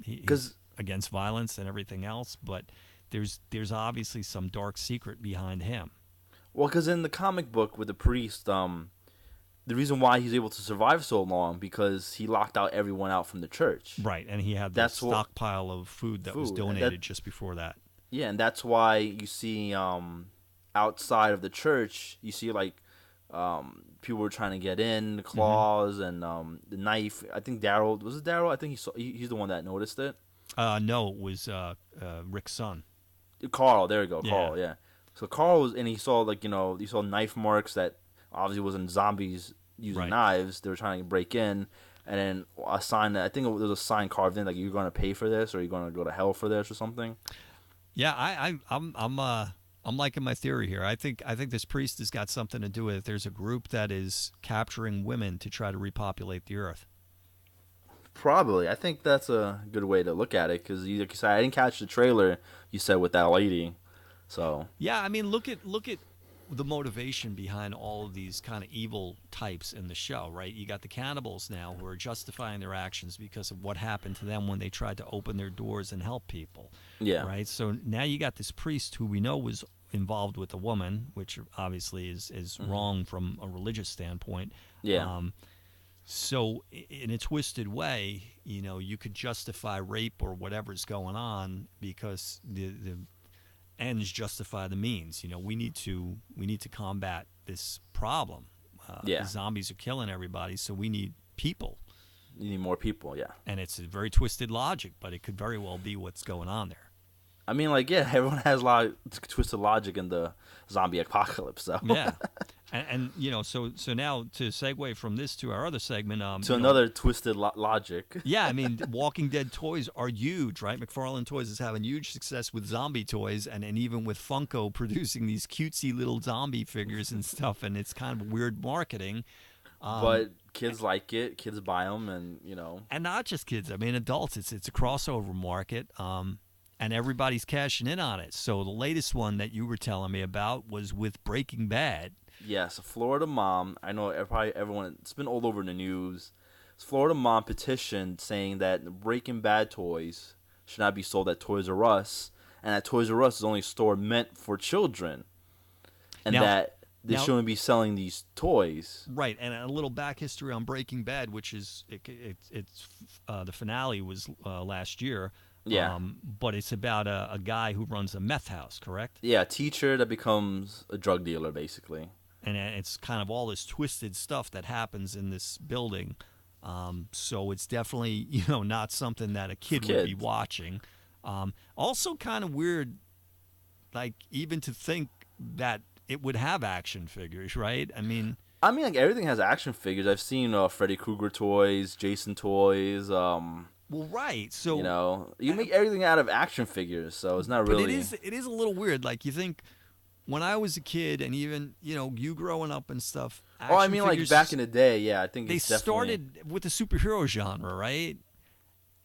he's against violence and everything else. But there's obviously some dark secret behind him. Well, because in the comic book with the priest, the reason why he's able to survive so long because he locked out everyone out from the church. Right, and he had that stockpile of food that was donated just before that. Yeah, and that's why you see outside of the church, you see like people were trying to get in, the claws and the knife. I think Daryl was it Daryl? I think he's the one that noticed it. No, it was Rick's son. Carl, there you go, Carl. Yeah. So Carl was, and he saw he saw knife marks that obviously wasn't zombies using knives. They were trying to break in, and then a sign. I think there was a sign carved in like you're going to pay for this, or you're going to go to hell for this, or something. Yeah, I'm liking my theory here. I think this priest has got something to do with it. There's a group that is capturing women to try to repopulate the earth. Probably. I think that's a good way to look at it because, like you said, I didn't catch the trailer you said with that lady. So yeah, I mean, look at the motivation behind all of these kind of evil types in the show, right? You got the cannibals now who are justifying their actions because of what happened to them when they tried to open their doors and help people. Yeah. Right? So now you got this priest who we know was involved with a woman, which obviously is wrong from a religious standpoint. Yeah. So in a twisted way, you could justify rape or whatever's going on because the ends justify the means. We need to combat this problem. Yeah. Zombies are killing everybody, so we need people. You need more people, yeah. And it's a very twisted logic, but it could very well be what's going on there. I mean, like, yeah, everyone has a lot of twisted logic in the zombie apocalypse, so. Yeah. And so now to segue from this to our other segment. To another twisted logic. Yeah, I mean, Walking Dead toys are huge, right? McFarlane Toys is having huge success with zombie toys, and even with Funko producing these cutesy little zombie figures and stuff, and it's kind of weird marketing. But kids like it. Kids buy them, and, And not just kids. I mean, adults. It's a crossover market, and everybody's cashing in on it. So the latest one that you were telling me about was with Breaking Bad. Yes, a Florida mom. I know probably everyone. It's been all over the news. This Florida mom petitioned saying that Breaking Bad toys should not be sold at Toys R Us, and that Toys R Us is only a store meant for children, and that they shouldn't be selling these toys. Right, and a little back history on Breaking Bad, which is it's the finale was last year. Yeah. But it's about a guy who runs a meth house, correct? Yeah, a teacher that becomes a drug dealer, basically. And it's kind of all this twisted stuff that happens in this building. So it's definitely, not something that a kid would be watching. Also kind of weird, like, even to think that it would have action figures, right? I mean, like, everything has action figures. I've seen Freddy Krueger toys, Jason toys, well, right. So you make everything out of action figures, so it's not really. But it is a little weird. Like, you think when I was a kid, and even you growing up and stuff. I mean, like, back in the day, yeah. I think they started with the superhero genre, right?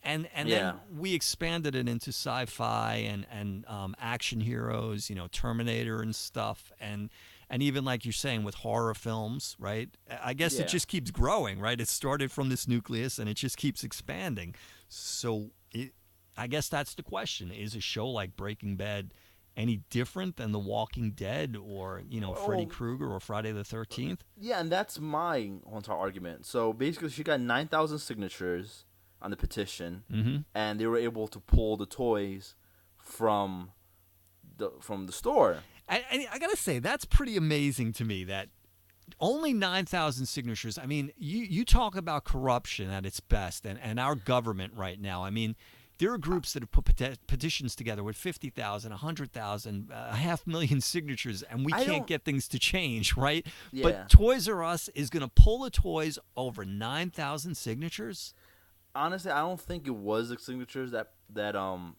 And then we expanded it into sci-fi and action heroes, Terminator and stuff, and even, like you're saying, with horror films, right? I guess it just keeps growing, right? It started from this nucleus, and it just keeps expanding. So I guess that's the question. Is a show like Breaking Bad any different than The Walking Dead or, Freddy Krueger or Friday the 13th? Yeah, and that's my entire argument. So basically, she got 9,000 signatures on the petition, and they were able to pull the toys from the store. I gotta say, that's pretty amazing to me that only 9,000 signatures. I mean, you talk about corruption at its best, and our government right now. I mean, there are groups that have put petitions together with 50,000, 100,000, 500,000 signatures, and we can't get things to change, right? Yeah. But Toys R Us is going to pull the toys over 9,000 signatures? Honestly, I don't think it was the signatures that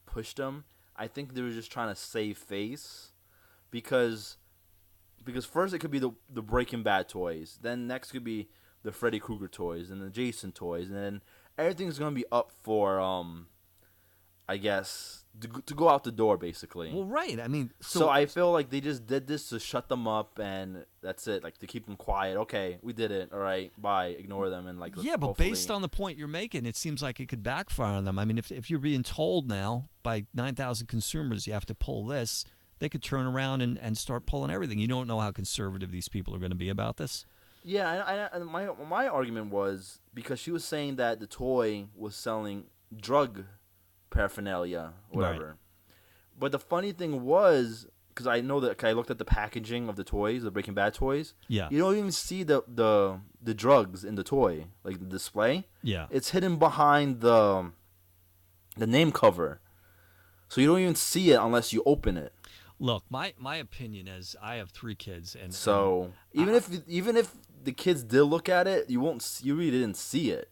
pushed them. I think they were just trying to save face, because first it could be the Breaking Bad toys, then next could be the Freddy Krueger toys and the Jason toys, and then everything's gonna be up for I guess to go out the door, basically. Well, right. I mean, so I feel like they just did this to shut them up, and that's it. Like, to keep them quiet. Okay, we did it. All right, bye. Ignore them, and, like, yeah. But based on the point you're making, it seems like it could backfire on them. I mean, if you're being told now by 9,000 consumers you have to pull this, they could turn around and start pulling everything. You don't know how conservative these people are going to be about this. Yeah, and my argument was because she was saying that the toy was selling drug paraphernalia, whatever. Right. But the funny thing was, because I know that, I looked at the packaging of the toys, the Breaking Bad toys. Yeah. You don't even see the drugs in the toy, like the display. Yeah. It's hidden behind the name cover, so you don't even see it unless you open it. Look, my opinion is, I have 3 kids, and so even if the kids did look at it, you really didn't see it,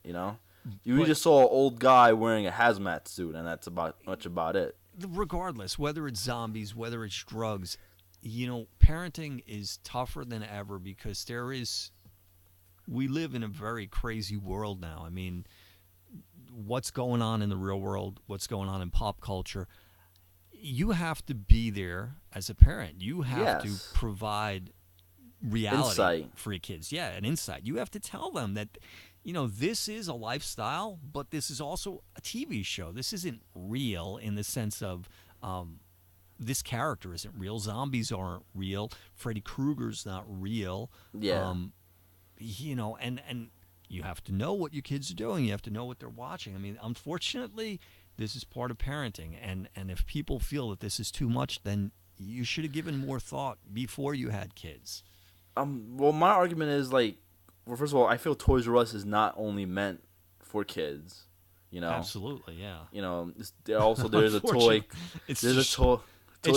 You just saw an old guy wearing a hazmat suit, and that's much about it. Regardless, whether it's zombies, whether it's drugs, parenting is tougher than ever, because we live in a very crazy world now. I mean, what's going on in the real world, what's going on in pop culture, you have to be there as a parent. You have to provide reality insight for your kids. Yeah, an insight. You have to tell them that, this is a lifestyle, but this is also a TV show. This isn't real in the sense of this character isn't real. Zombies aren't real. Freddy Krueger's not real. Yeah. And you have to know what your kids are doing. You have to know what they're watching. I mean, unfortunately, this is part of parenting. And if people feel that this is too much, then you should have given more thought before you had kids. Well, my argument is like, well, first of all, I feel Toys R Us is not only meant for kids. You know, absolutely, yeah. You know, there's a toy. It's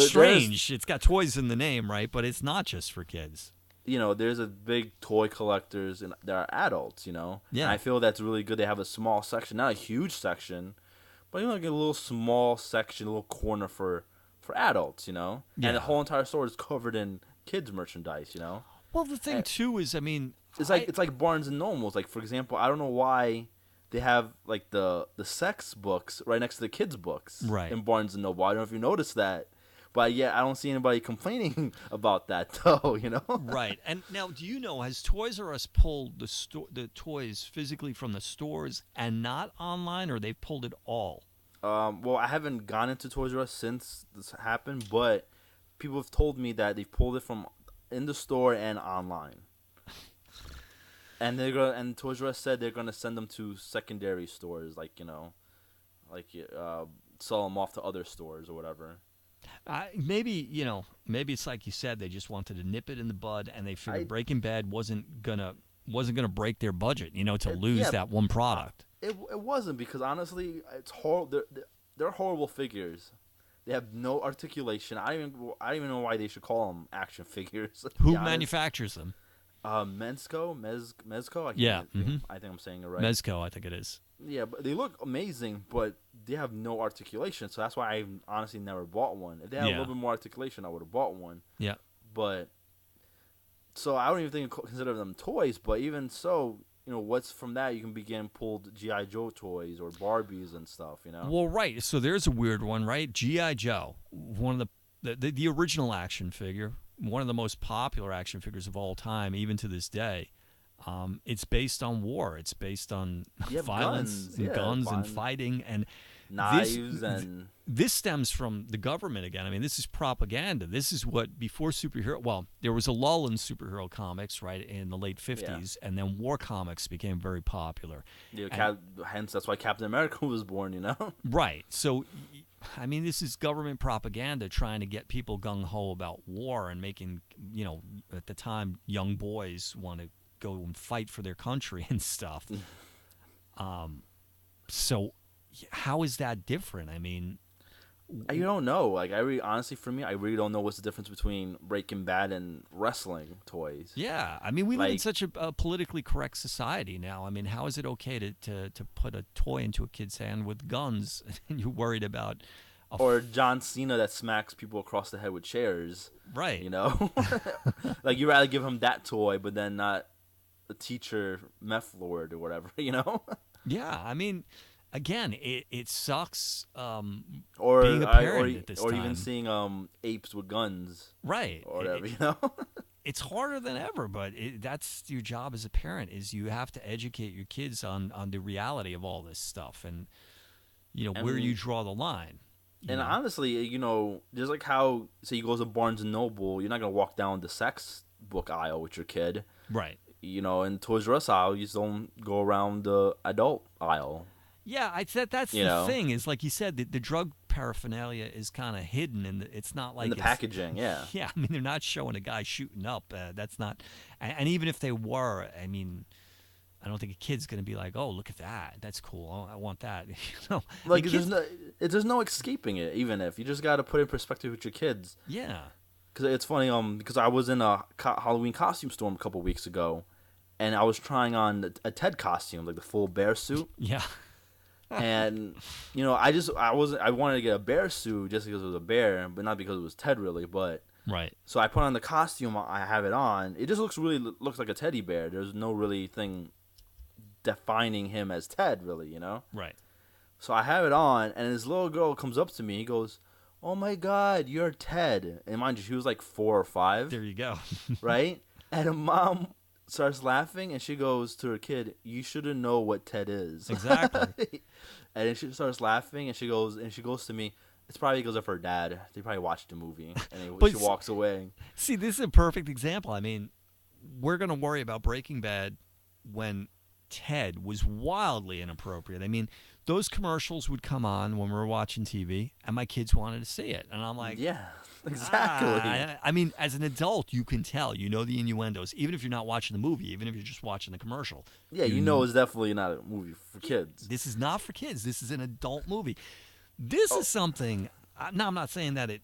strange. It's got toys in the name, right? But it's not just for kids. You know, there's a big toy collectors and there are adults. You know, yeah. And I feel that's really good. They have a small section, not a huge section, but like a little small section, a little corner for adults. You know, yeah. And the whole entire store is covered in kids merchandise. You know. Well, the thing too is, I mean, it's like Barnes and Nobles. Like, for example, I don't know why they have like the sex books right next to the kids' books in Barnes and Noble. I don't know if you noticed that, but yeah, I don't see anybody complaining about that though. You know, right? And now, do you know, has Toys R Us pulled the toys physically from the stores and not online, or they've pulled it all? Well, I haven't gone into Toys R Us since this happened, but people have told me that they've pulled it from in the store and online. And Toys R Us said they're gonna send them to secondary stores, like sell them off to other stores or whatever. Maybe it's like you said, they just wanted to nip it in the bud, and they figured Breaking Bad wasn't gonna break their budget, to lose that one product. It wasn't, because honestly, it's horrible. They're horrible figures. They have no articulation. I don't even know why they should call them action figures. Who manufactures them? Mezco. I think I'm saying it right. Mezco, I think it is. Yeah, but they look amazing, but they have no articulation. So that's why I honestly never bought one. If they had a little bit more articulation, I would have bought one. Yeah. But so I don't even consider them toys. But even so, what's from that you can begin pulled G.I. Joe toys or Barbies and stuff. Well, right. So there's a weird one, right? G.I. Joe, one of the original action figure. One of the most popular action figures of all time, even to this day. It's based on war. It's based on violence and guns and fighting and knives. This stems from the government again. I mean, this is propaganda. This is what, before superhero... Well, there was a lull in superhero comics, right, in the late 50s, and then war comics became very popular. Yeah, hence, that's why Captain America was born, Right. So... I mean, this is government propaganda trying to get people gung-ho about war and making, at the time, young boys want to go and fight for their country and stuff. So how is that different? I mean... You don't know. Like, honestly, for me, I really don't know what's the difference between Breaking Bad and wrestling toys. Yeah. I mean, we live in such a politically correct society now. I mean, how is it okay to put a toy into a kid's hand with guns and you're worried about... Or John Cena that smacks people across the head with chairs. Right. Like, you'd rather give him that toy, but then not a teacher meth lord or whatever, Yeah. I mean... Again, it sucks or being a parent at this time. Or even seeing apes with guns. Right. Or whatever, It's harder than ever, but that's your job as a parent, is you have to educate your kids on the reality of all this stuff and, where you draw the line. And honestly, just like how, say you go to Barnes & Noble, you're not going to walk down the sex book aisle with your kid. Right. In Toys R Us aisle, you just don't go around the adult aisle. Yeah, that's the thing. Is like you said, the drug paraphernalia is kind of hidden, and it's not like in the packaging. Yeah, yeah. I mean, they're not showing a guy shooting up. That's not. And even if they were, I mean, I don't think a kid's going to be like, "Oh, look at that. That's cool. Oh, I want that." Like there's no escaping it. Even if you just got to put it in perspective with your kids. Yeah. Because it's funny. Because I was in a Halloween costume store a couple weeks ago, and I was trying on a Ted costume, like the full bear suit. Yeah. And I wanted to get a bear suit just because it was a bear, but not because it was Ted really. But right. So I put on the costume. I have it on. It just looks like a teddy bear. There's no really thing defining him as Ted, really. Right. So I have it on, and this little girl comes up to me. He goes, "Oh my God, you're Ted!" And mind you, she was like 4 or 5. There you go. Right. And her mom starts laughing, and she goes to her kid, "You shouldn't know what Ted is." Exactly. And then she starts laughing, and she goes to me, "It's probably because of her dad. They probably watched the movie." And she walks away. See, this is a perfect example. I mean, we're going to worry about Breaking Bad when Ted was wildly inappropriate. I mean, those commercials would come on when we were watching TV, and my kids wanted to see it. And I'm like, yeah, exactly. I mean, as an adult, you can tell. You know the innuendos, even if you're not watching the movie, even if you're just watching the commercial. Yeah, you know it's definitely not a movie for kids. This is not for kids. This is an adult movie. This is something. Now, I'm not saying that it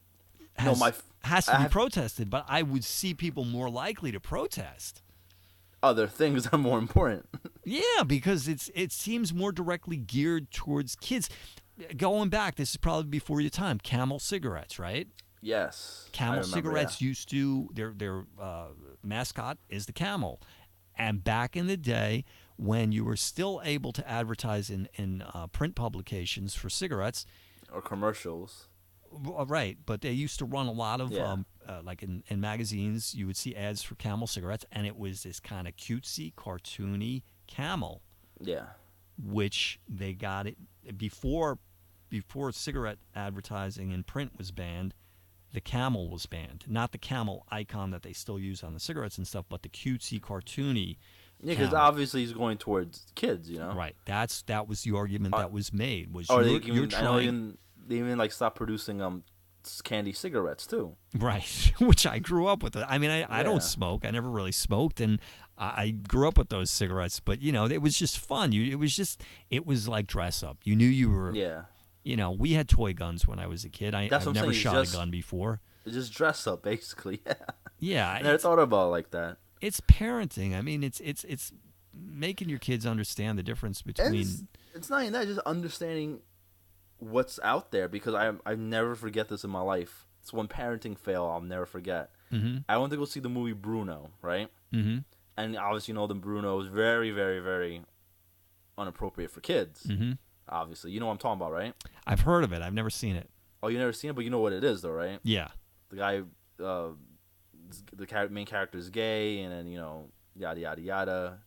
has to be protested, but I would see people more likely to protest. Other things are more important. Yeah, because it seems more directly geared towards kids. Going back, this is probably before your time. Camel cigarettes, right? Yes. Camel cigarettes used to their mascot is the camel, and back in the day when you were still able to advertise in print publications for cigarettes or commercials. Right, but they used to run a lot of, like in magazines, you would see ads for Camel cigarettes, and it was this kind of cutesy, cartoony camel. Yeah. Which they got it before cigarette advertising in print was banned, the camel was banned. Not the camel icon that they still use on the cigarettes and stuff, but the cutesy, cartoony. Yeah, because obviously he's going towards kids, you know? Right. That was the argument that was made. Was you're trying... They even like stopped producing candy cigarettes too. Right, which I grew up with. I mean, I don't smoke. I never really smoked, and I grew up with those cigarettes. But you know, it was just fun. It was like dress up. You knew you were. Yeah. You know, we had toy guns when I was a kid. I've never shot a gun before. Just dress up, basically. Yeah. I never thought about it like that. It's parenting. I mean, it's making your kids understand the difference between. It's not even that. Just understanding what's out there, because I never forget this in my life. It's one parenting fail I'll never forget. Mm-hmm. I went to go see the movie Bruno, right? Mm-hmm. And obviously, you know, the Bruno is very, very, very inappropriate for kids. Mm-hmm. Obviously, you know what I'm talking about, right? I've heard of it. I've never seen it. Oh, you never seen it, but you know what it is, though, right? Yeah. The guy, the main character is gay, and then, you know, yada yada yada,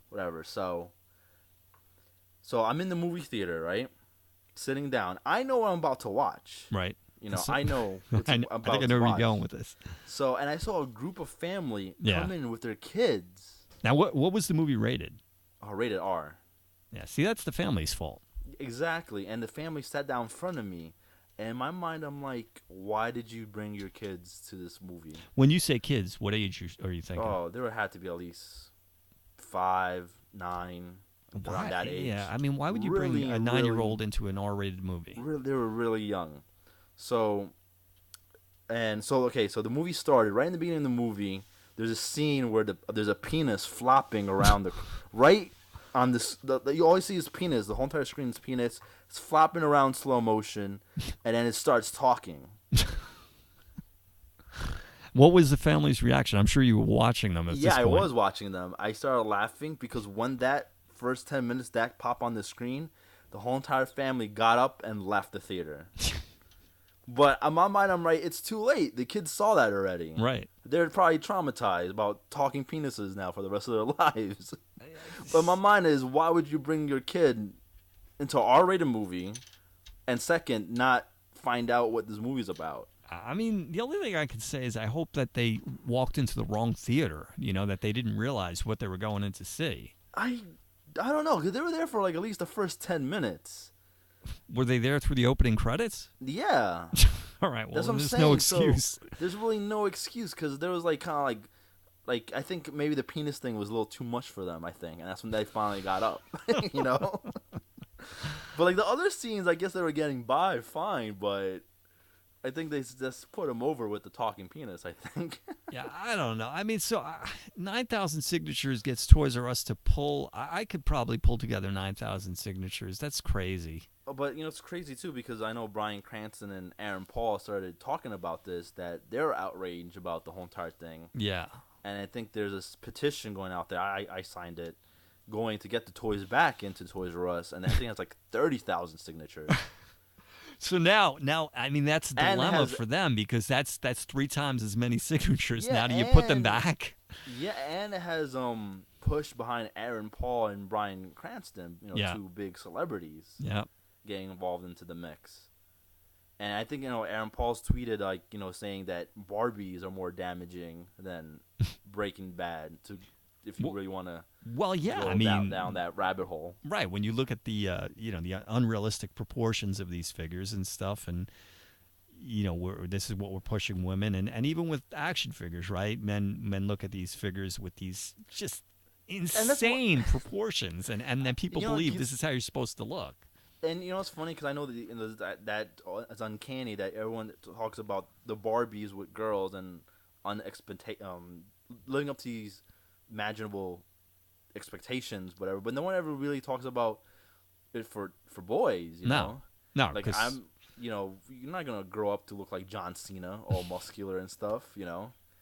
whatever. So I'm in the movie theater, right? Sitting down. I know what I'm about to watch. Right. You know, I know what's I think I know where you're going with this. So, and I saw a group of family come in with their kids. Now, what was the movie rated? Oh, rated R. Yeah, see, that's the family's fault. Exactly. And the family sat down in front of me. And in my mind, I'm like, why did you bring your kids to this movie? When you say kids, what age are you thinking? Oh, there had to be at least 5, 9, around that age. Yeah, I mean, why would you bring a 9-year-old into an R-rated movie? They were really young. So the movie started. Right in the beginning of the movie, there's a scene where there's a penis flopping around right on this. You always see his penis. The whole entire screen is penis. It's flopping around slow motion, and then it starts talking. What was the family's reaction? I'm sure you were watching them at this point. Yeah, I was watching them. I started laughing because when that first 10 minutes that pop on the screen, the whole entire family got up and left the theater. But in my mind, I'm right, it's too late. The kids saw that already. Right. They're probably traumatized about talking penises now for the rest of their lives. But my mind is, why would you bring your kid into an R-rated movie, and second, not find out what this movie's about? I mean, the only thing I can say is I hope that they walked into the wrong theater, you know, that they didn't realize what they were going in to see. I don't know, because they were there for like at least the first 10 minutes. Were they there through the opening credits? Yeah. All right, well, that's what I'm there's saying. no excuse. So, there's really no excuse, because there was like kind of like I think maybe the penis thing was a little too much for them, I think, and that's when they finally got up, you know? But like the other scenes, I guess they were getting by fine, but I think they just put him over with the talking penis, I think. Yeah, I don't know. I mean, so 9,000 signatures gets Toys R Us to pull. I could probably pull together 9,000 signatures. That's crazy. But, you know, it's crazy, too, because I know Bryan Cranston and Aaron Paul started talking about this, that they're outraged about the whole entire thing. Yeah. And I think there's this petition going out there. I signed it, going to get the toys back into Toys R Us, and I think it's like 30,000 signatures. So now, I mean, that's a dilemma for them, because that's 3 times as many signatures. Yeah, now, do you put them back? Yeah, and it has push behind Aaron Paul and Bryan Cranston, you know, 2 big celebrities. Yeah. Getting involved into the mix. And I think, you know, Aaron Paul's tweeted, like, you know, saying that Barbies are more damaging than Breaking Bad to if you really want to. Well, yeah, go I mean, down that rabbit hole. Right. When you look at the the unrealistic proportions of these figures and stuff, and this is what we're pushing women, and even with action figures, right? Men look at these figures with these just insane proportions, and then people believe this is how you're supposed to look. And it's funny because I know that it's uncanny that everyone talks about the Barbies with girls and living up to these imaginable expectations, whatever. But no one ever really talks about it for boys. No, like you're not gonna grow up to look like John Cena, all muscular and stuff.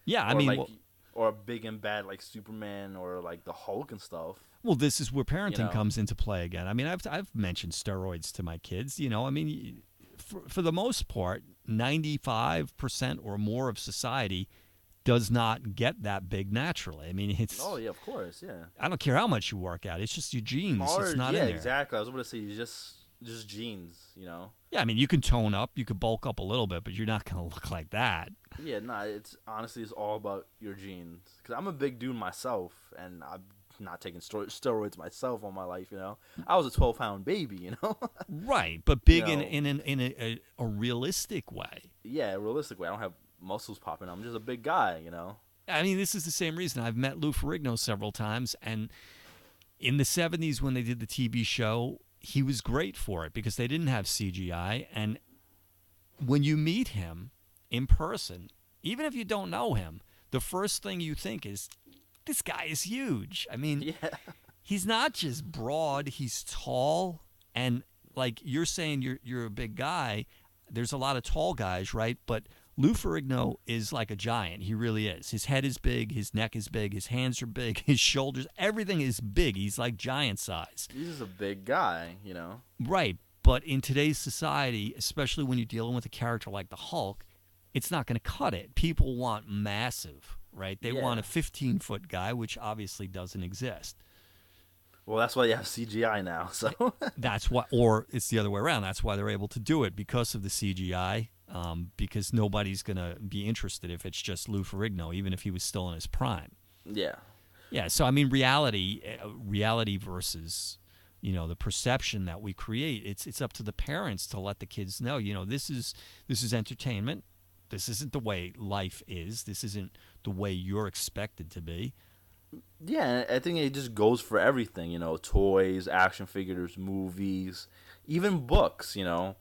Yeah, I mean, or big and bad like Superman or like the Hulk and stuff. Well, this is where parenting comes into play again. I mean, I've mentioned steroids to my kids. I mean, for the most part, 95% or more of society does not get that big naturally. I mean, it's... Oh, yeah, of course, yeah. I don't care how much you work out. It's just your genes. It's not in there. Yeah, exactly. I was going to say, just genes, Yeah, I mean, you can tone up. You could bulk up a little bit, but you're not going to look like that. Yeah, it's all about your genes. Because I'm a big dude myself, and I'm not taking steroids myself all my life, I was a 12-pound baby, Right, but big in a realistic way. Yeah, a realistic way. I don't have muscles popping. I'm just a big guy, I mean, this is the same reason. I've met Lou Ferrigno several times, and in the 70s when they did the TV show, he was great for it because they didn't have CGI, and when you meet him in person, even if you don't know him, the first thing you think is, this guy is huge. I mean, he's not just broad, he's tall, and like you're saying you're a big guy, there's a lot of tall guys, right? But Lou Ferrigno is like a giant. He really is. His head is big, his neck is big, his hands are big, his shoulders, everything is big. He's like giant size. He's a big guy, Right, but in today's society, especially when you're dealing with a character like the Hulk, it's not going to cut it. People want massive, right? They want a 15-foot guy, which obviously doesn't exist. Well, that's why you have CGI now. So that's why, or it's the other way around. That's why they're able to do it because of the CGI. Because nobody's gonna be interested if it's just Lou Ferrigno, even if he was still in his prime. Yeah. Yeah. So I mean, reality versus the perception that we create. It's up to the parents to let the kids know. This is entertainment. This isn't the way life is. This isn't the way you're expected to be. Yeah, I think it just goes for everything, toys, action figures, movies, even books, Because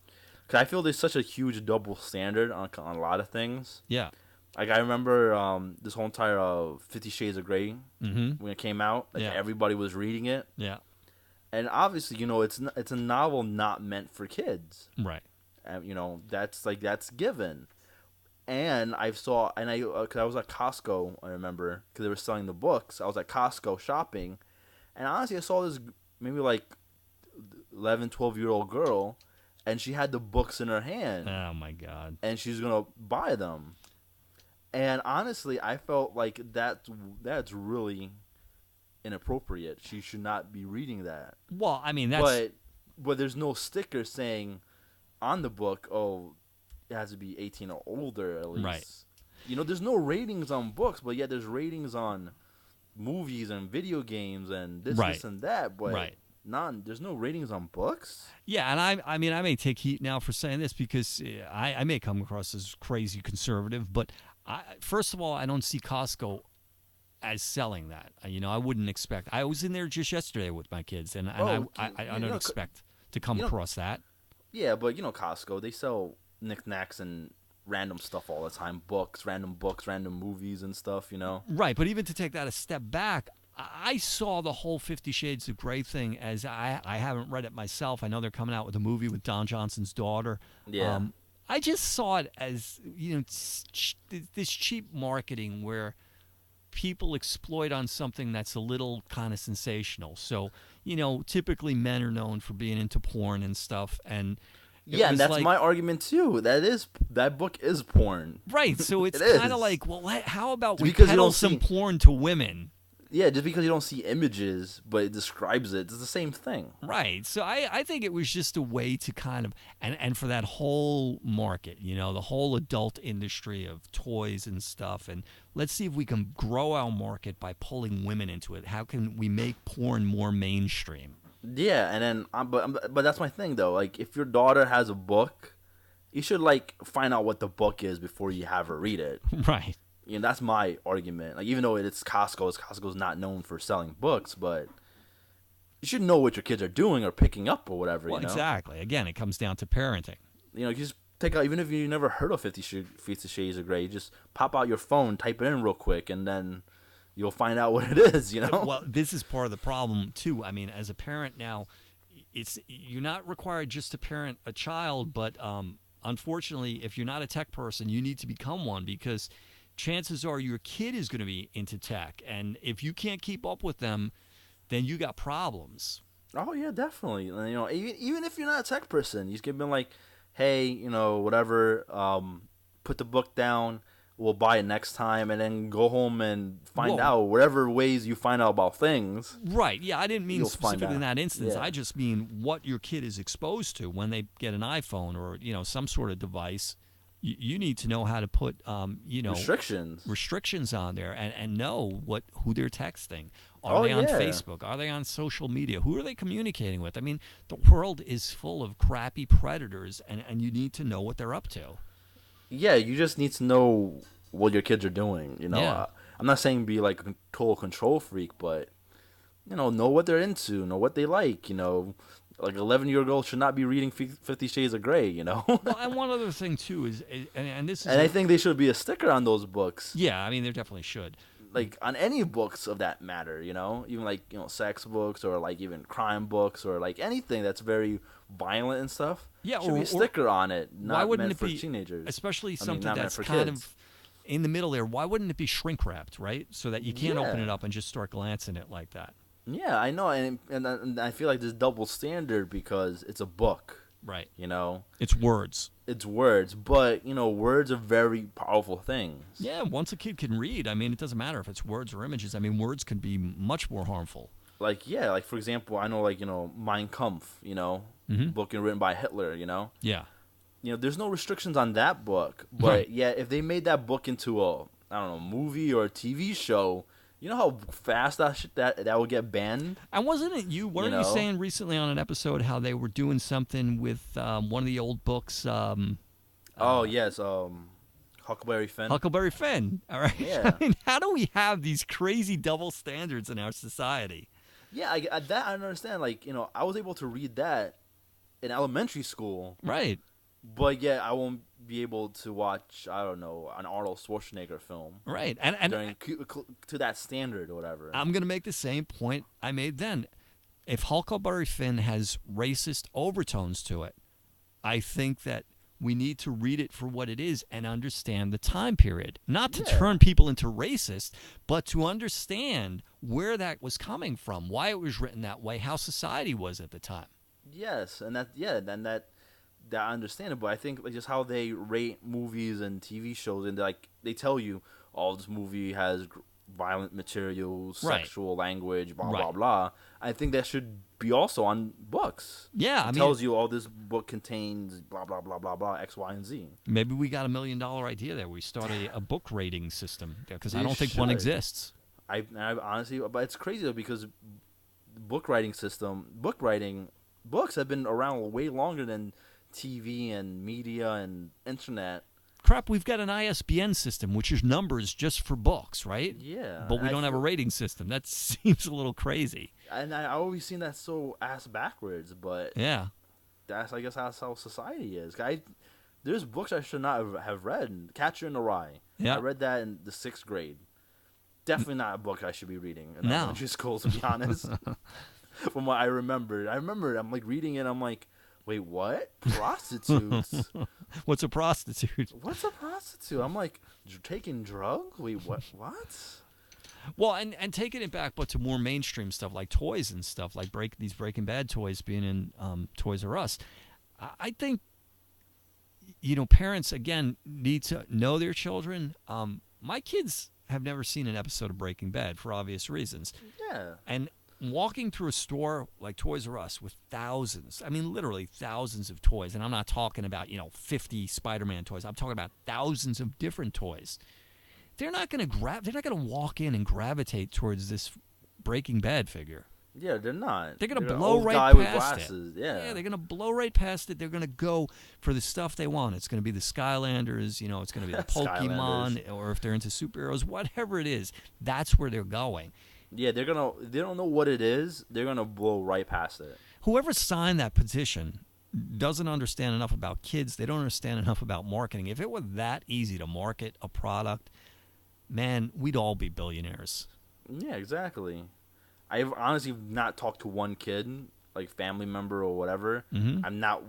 I feel there's such a huge double standard on a lot of things. Yeah. Like, I remember this whole entire 50 Shades of Grey when it came out. Like, everybody was reading it. Yeah. And obviously, it's a novel not meant for kids. Right. That's given. And I was at Costco, I remember, because they were selling the books. I was at Costco shopping, and honestly, I saw this maybe like 11, 12-year-old girl, and she had the books in her hand. Oh, my God. And she's going to buy them. And honestly, I felt like that's really inappropriate. She should not be reading that. Well, I mean, that's... But there's no sticker saying on the book, it has to be 18 or older at least. Right. There's no ratings on books, but yet there's ratings on movies and video games and this and that. But there's no ratings on books. Yeah, and I mean, I may take heat now for saying this because I may come across as crazy conservative, but first of all, I don't see Costco as selling that. I wouldn't expect. I was in there just yesterday with my kids, and I don't expect to come across that. Yeah, but Costco, they sell knickknacks and random stuff all the time. Random books, random movies and stuff, Right, but even to take that a step back, I saw the whole 50 Shades of Grey thing as I haven't read it myself. I know they're coming out with a movie with Don Johnson's daughter. Yeah. I just saw it as, this cheap marketing where people exploit on something that's a little kind of sensational. So, typically men are known for being into porn and stuff, and and that's my argument too. That book is porn. Right, so it's kind of like, well, how about we because peddle some porn to women? Yeah, just because you don't see images, but it describes it, it's the same thing. Right. So I think it was just a way to kind of, and for that whole market, the whole adult industry of toys and stuff. And let's see if we can grow our market by pulling women into it. How can we make porn more mainstream? Yeah, and then but that's my thing though. Like, if your daughter has a book, you should like find out what the book is before you have her read it. Right. That's my argument. Like, even though it's Costco's not known for selling books, but you should know what your kids are doing or picking up or whatever. Well, exactly. Again, it comes down to parenting. You just take out, even if you never heard of 50 Shades of Grey, you just pop out your phone, type it in real quick, and then you'll find out what it is. Well, this is part of the problem too. I mean, as a parent now, you're not required just to parent a child, but unfortunately, if you're not a tech person, you need to become one, because chances are your kid is going to be into tech, and if you can't keep up with them, then you got problems. Oh yeah, definitely. Even if you're not a tech person, you just give them like, hey, whatever, put the book down, we'll buy it next time, and then go home and find out whatever ways you find out about things. Right. Yeah, I didn't mean specifically in that instance. Yeah. I just mean what your kid is exposed to when they get an iPhone or some sort of device. You need to know how to put restrictions on there and know who they're texting. Are they on Facebook? Are they on social media? Who are they communicating with? I mean, the world is full of crappy predators, and you need to know what they're up to. Yeah, you just need to know what your kids are doing. Yeah. I'm not saying be like a total control freak, but know what they're into, know what they like. Like 11-year-old girls should not be reading 50 Shades of Grey, Well, and one other thing too is, and this is, and I think they should be a sticker on those books. Yeah, I mean, there definitely should. Like on any books of that matter, even like sex books or like even crime books or like anything that's very violent and stuff. Yeah, should be a sticker on it. Why wouldn't it for be teenagers? Especially something that's kind of in the middle there. Why wouldn't it be shrink wrapped, right? So that you can't open it up and just start glancing at it like that. Yeah, I know, and I feel like there's double standard because it's a book. Right. It's words. It's words, but words are very powerful things. Yeah, once a kid can read, I mean, it doesn't matter if it's words or images. I mean, words can be much more harmful. Like for example, I know Mein Kampf, book written by Hitler, Yeah. There's no restrictions on that book, but if they made that book into a movie or a TV show, you know how fast that would get banned? And wasn't it weren't you saying recently on an episode how they were doing something with one of the old books? Yes, Huckleberry Finn. Huckleberry Finn, all right? Yeah. I mean, how do we have these crazy double standards in our society? Yeah, I don't understand. Like, I was able to read that in elementary school. Right. But yet I won't be able to watch, I don't know, an Arnold Schwarzenegger film. Right. And to that standard or whatever. I'm going to make the same point I made then. If Huckleberry Finn has racist overtones to it, I think that we need to read it for what it is and understand the time period. Not to turn people into racists, but to understand where that was coming from, why it was written that way, how society was at the time. Yes, and that I understand it, but I think just how they rate movies and TV shows, and they tell you, this movie has violent material, sexual language, blah blah blah. I think that should be also on books. Yeah, it tells you, this book contains blah blah blah blah blah X, Y, and Z. Maybe we got $1 million idea there. We start a book rating system because I don't think one exists. I honestly, but it's crazy though, because books have been around way longer than TV and media and internet. Crap, we've got an ISBN system, which is numbers just for books, right? Yeah. But we don't have a rating system. That seems a little crazy. And I always seen that so ass backwards, but yeah, that's, I guess, that's how society is. There's books I should not have read. Catcher in the Rye. Yeah. I read that in the 6th grade. Definitely not a book I should be reading in elementary school, to be honest. From what I remember, I'm like reading it, I'm like, wait, what? Prostitutes? What's a prostitute? What's a prostitute? I'm like, taking drugs? Wait, what? Well, and taking it back, but to more mainstream stuff like toys and stuff, like these Breaking Bad toys being in Toys R Us. I think, parents, again, need to know their children. My kids have never seen an episode of Breaking Bad for obvious reasons. Yeah. And walking through a store like Toys R Us with thousands, I mean literally thousands of toys, and I'm not talking about, 50 Spider-Man toys. I'm talking about thousands of different toys. They're not going to walk in and gravitate towards this Breaking Bad figure. Yeah, they're not. They're going to an blow old right guy past with glasses. it. Yeah, they're going to blow right past it. They're going to go for the stuff they want. It's going to be the Skylanders, it's going to be the Pokemon, or if they're into superheroes, whatever it is, that's where they're going. Yeah, they don't know what it is. They're going to blow right past it. Whoever signed that petition doesn't understand enough about kids. They don't understand enough about marketing. If it were that easy to market a product, man, we'd all be billionaires. Yeah, exactly. I've honestly not talked to one kid, like family member or whatever. Mm-hmm. I'm not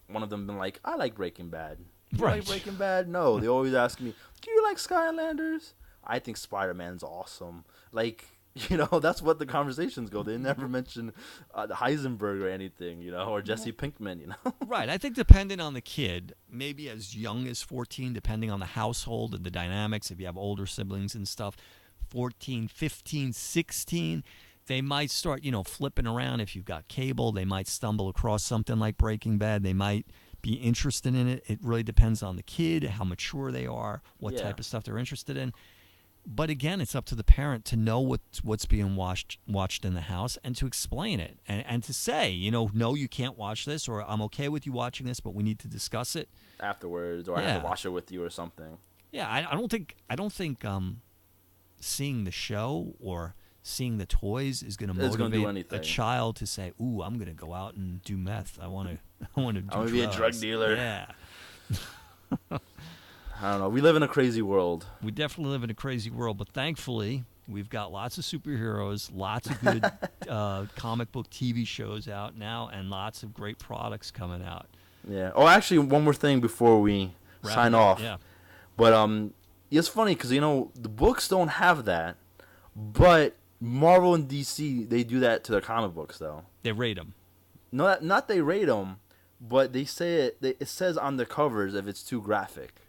one of them been like, I like Breaking Bad. Do you Right. like Breaking Bad? No. They always ask me, do you like Skylanders? I think Spider-Man's awesome. Like, that's what the conversations go. They never mention Heisenberg or anything, or Jesse Pinkman, Right. I think depending on the kid, maybe as young as 14, depending on the household and the dynamics, if you have older siblings and stuff, 14, 15, 16, they might start, flipping around. If you've got cable, they might stumble across something like Breaking Bad. They might be interested in it. It really depends on the kid, how mature they are, what type of stuff they're interested in. But again, it's up to the parent to know what's being watched in the house and to explain it and to say, no, you can't watch this, or I'm okay with you watching this, but we need to discuss it afterwards, or I have to watch it with you or something. Yeah, I don't think seeing the show or seeing the toys is going to motivate a child to say, "Ooh, I'm going to go out and do meth. I want to do drugs. I want to be a drug dealer." Yeah. I don't know. We live in a crazy world. We definitely live in a crazy world, but thankfully, we've got lots of superheroes, lots of good comic book TV shows out now, and lots of great products coming out. Yeah. Oh, actually, one more thing before we sign off. Yeah. But it's funny because the books don't have that, but Marvel and DC, they do that to their comic books though. They rate them. No, not they rate them, but they say it says on the covers if it's too graphic.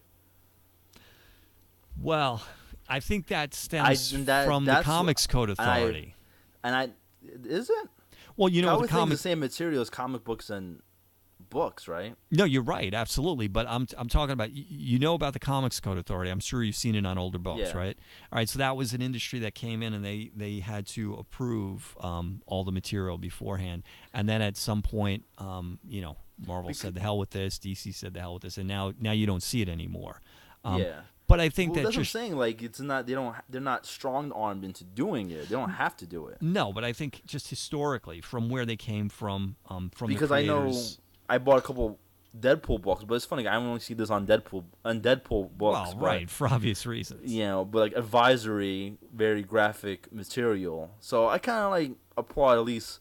Well, I think that stems from the Comics Code Authority. Is it? Well, I would think the same material as comic books and books, right? No, you're right, absolutely. But I'm talking about about the Comics Code Authority. I'm sure you've seen it on older books, right? All right, so that was an industry that came in and they had to approve all the material beforehand, and then at some point, Marvel said the hell with this, DC said the hell with this, and now you don't see it anymore. But I think that's what I'm saying. Like, it's not they're not strong armed into doing it. They don't have to do it. No, but I think just historically, from where they came from because the creators, I bought a couple Deadpool books, but it's funny. I only see this on Deadpool books. Well, right, for obvious reasons. But like advisory, very graphic material. So I kind of applaud at least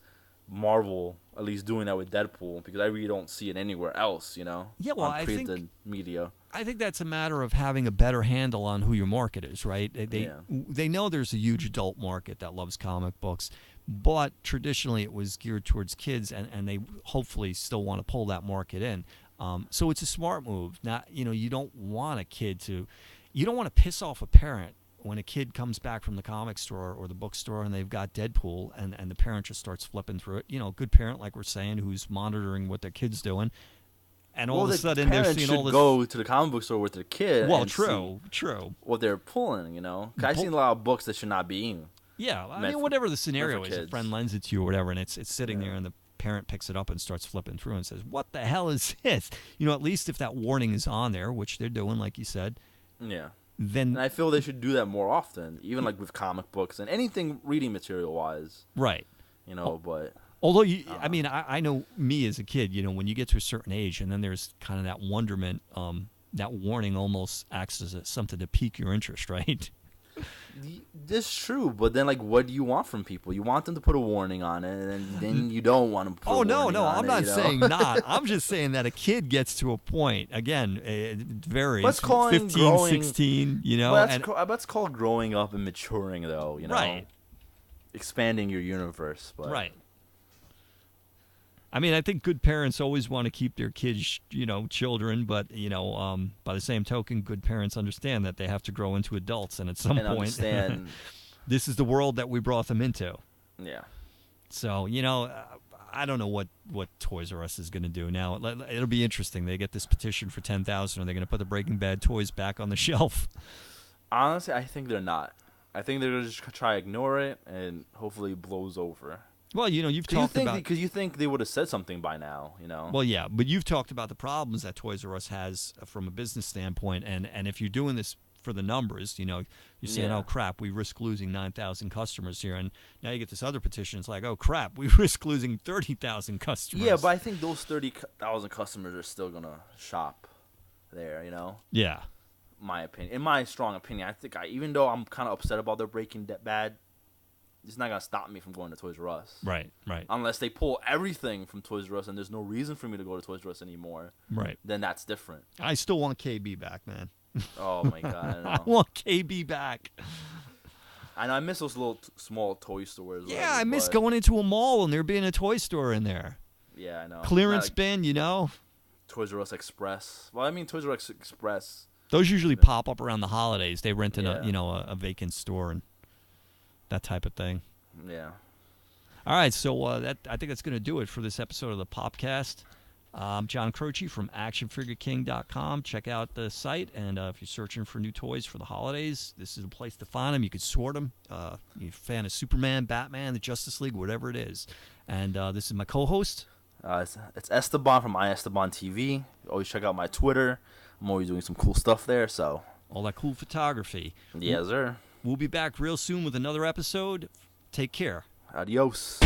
Marvel doing that with Deadpool, because I really don't see it anywhere else. Yeah, well, I think the media. I think that's a matter of having a better handle on who your market is, right? They know there's a huge adult market that loves comic books, but traditionally it was geared towards kids, and they hopefully still want to pull that market in. So it's a smart move. Now, you don't want you don't want to piss off a parent when a kid comes back from the comic store or the bookstore and they've got Deadpool and the parent just starts flipping through it. A good parent, like we're saying, who's monitoring what their kid's doing. And all of a sudden they're seeing all this. Go to the comic book store with their kid. Well, true. What they're pulling, I've seen a lot of books that should not be. Yeah, I mean, whatever the scenario is, a friend lends it to you or whatever, and it's sitting there, and the parent picks it up and starts flipping through and says, "What the hell is this?" At least if that warning is on there, which they're doing, like you said. Yeah. Then and I feel they should do that more often, even with comic books and anything reading material wise. Right. But. Although, I know me as a kid, when you get to a certain age and then there's kind of that wonderment, that warning almost acts as something to pique your interest, right? That's true, but then what do you want from people? You want them to put a warning on it, and then you don't want them to put a warning on it. I'm not saying not. I'm just saying that a kid gets to a point, again, it varies, 15, 16, That's called growing up and maturing, though, Right. Expanding your universe. But. Right. I mean, I think good parents always want to keep their kids, children, but by the same token, good parents understand that they have to grow into adults, and at some point, understand. This is the world that we brought them into. Yeah. So I don't know what Toys R Us is going to do now. It'll be interesting. They get this petition for 10,000. Are they going to put the Breaking Bad toys back on the shelf? Honestly, I think they're not. I think they're going to just try to ignore it and hopefully it blows over. Well, you've talked about... Because you think they would have said something by now, Well, yeah, but you've talked about the problems that Toys R Us has from a business standpoint, and if you're doing this for the numbers, you're saying, oh, crap, we risk losing 9,000 customers here, and now you get this other petition, it's like, oh, crap, we risk losing 30,000 customers. Yeah, but I think those 30,000 customers are still going to shop there, Yeah. My opinion. In my strong opinion, I think even though I'm kind of upset about their Breaking Bad, it's not going to stop me from going to Toys R Us. Right. Unless they pull everything from Toys R Us and there's no reason for me to go to Toys R Us anymore. Right. Then that's different. I still want KB back, man. Oh, my God. I know. I want KB back. I know. I miss those little small toy stores. Yeah, I miss going into a mall and there being a toy store in there. Yeah, I know. Clearance bin, Toys R Us Express. Well, I mean, Toys R Us Express. Those usually pop up around the holidays. They rent in a vacant store and that type of thing. Yeah. All right, so I think that's going to do it for this episode of the Popcast. I'm John Croce from ActionFigureKing.com. Check out the site, and if you're searching for new toys for the holidays, this is a place to find them. You can sort them. You're a fan of Superman, Batman, the Justice League, whatever it is. And this is my co-host. It's Esteban from iEsteban TV. Always check out my Twitter. I'm always doing some cool stuff there. So all that cool photography. Yes, sir. We'll be back real soon with another episode. Take care. Adios.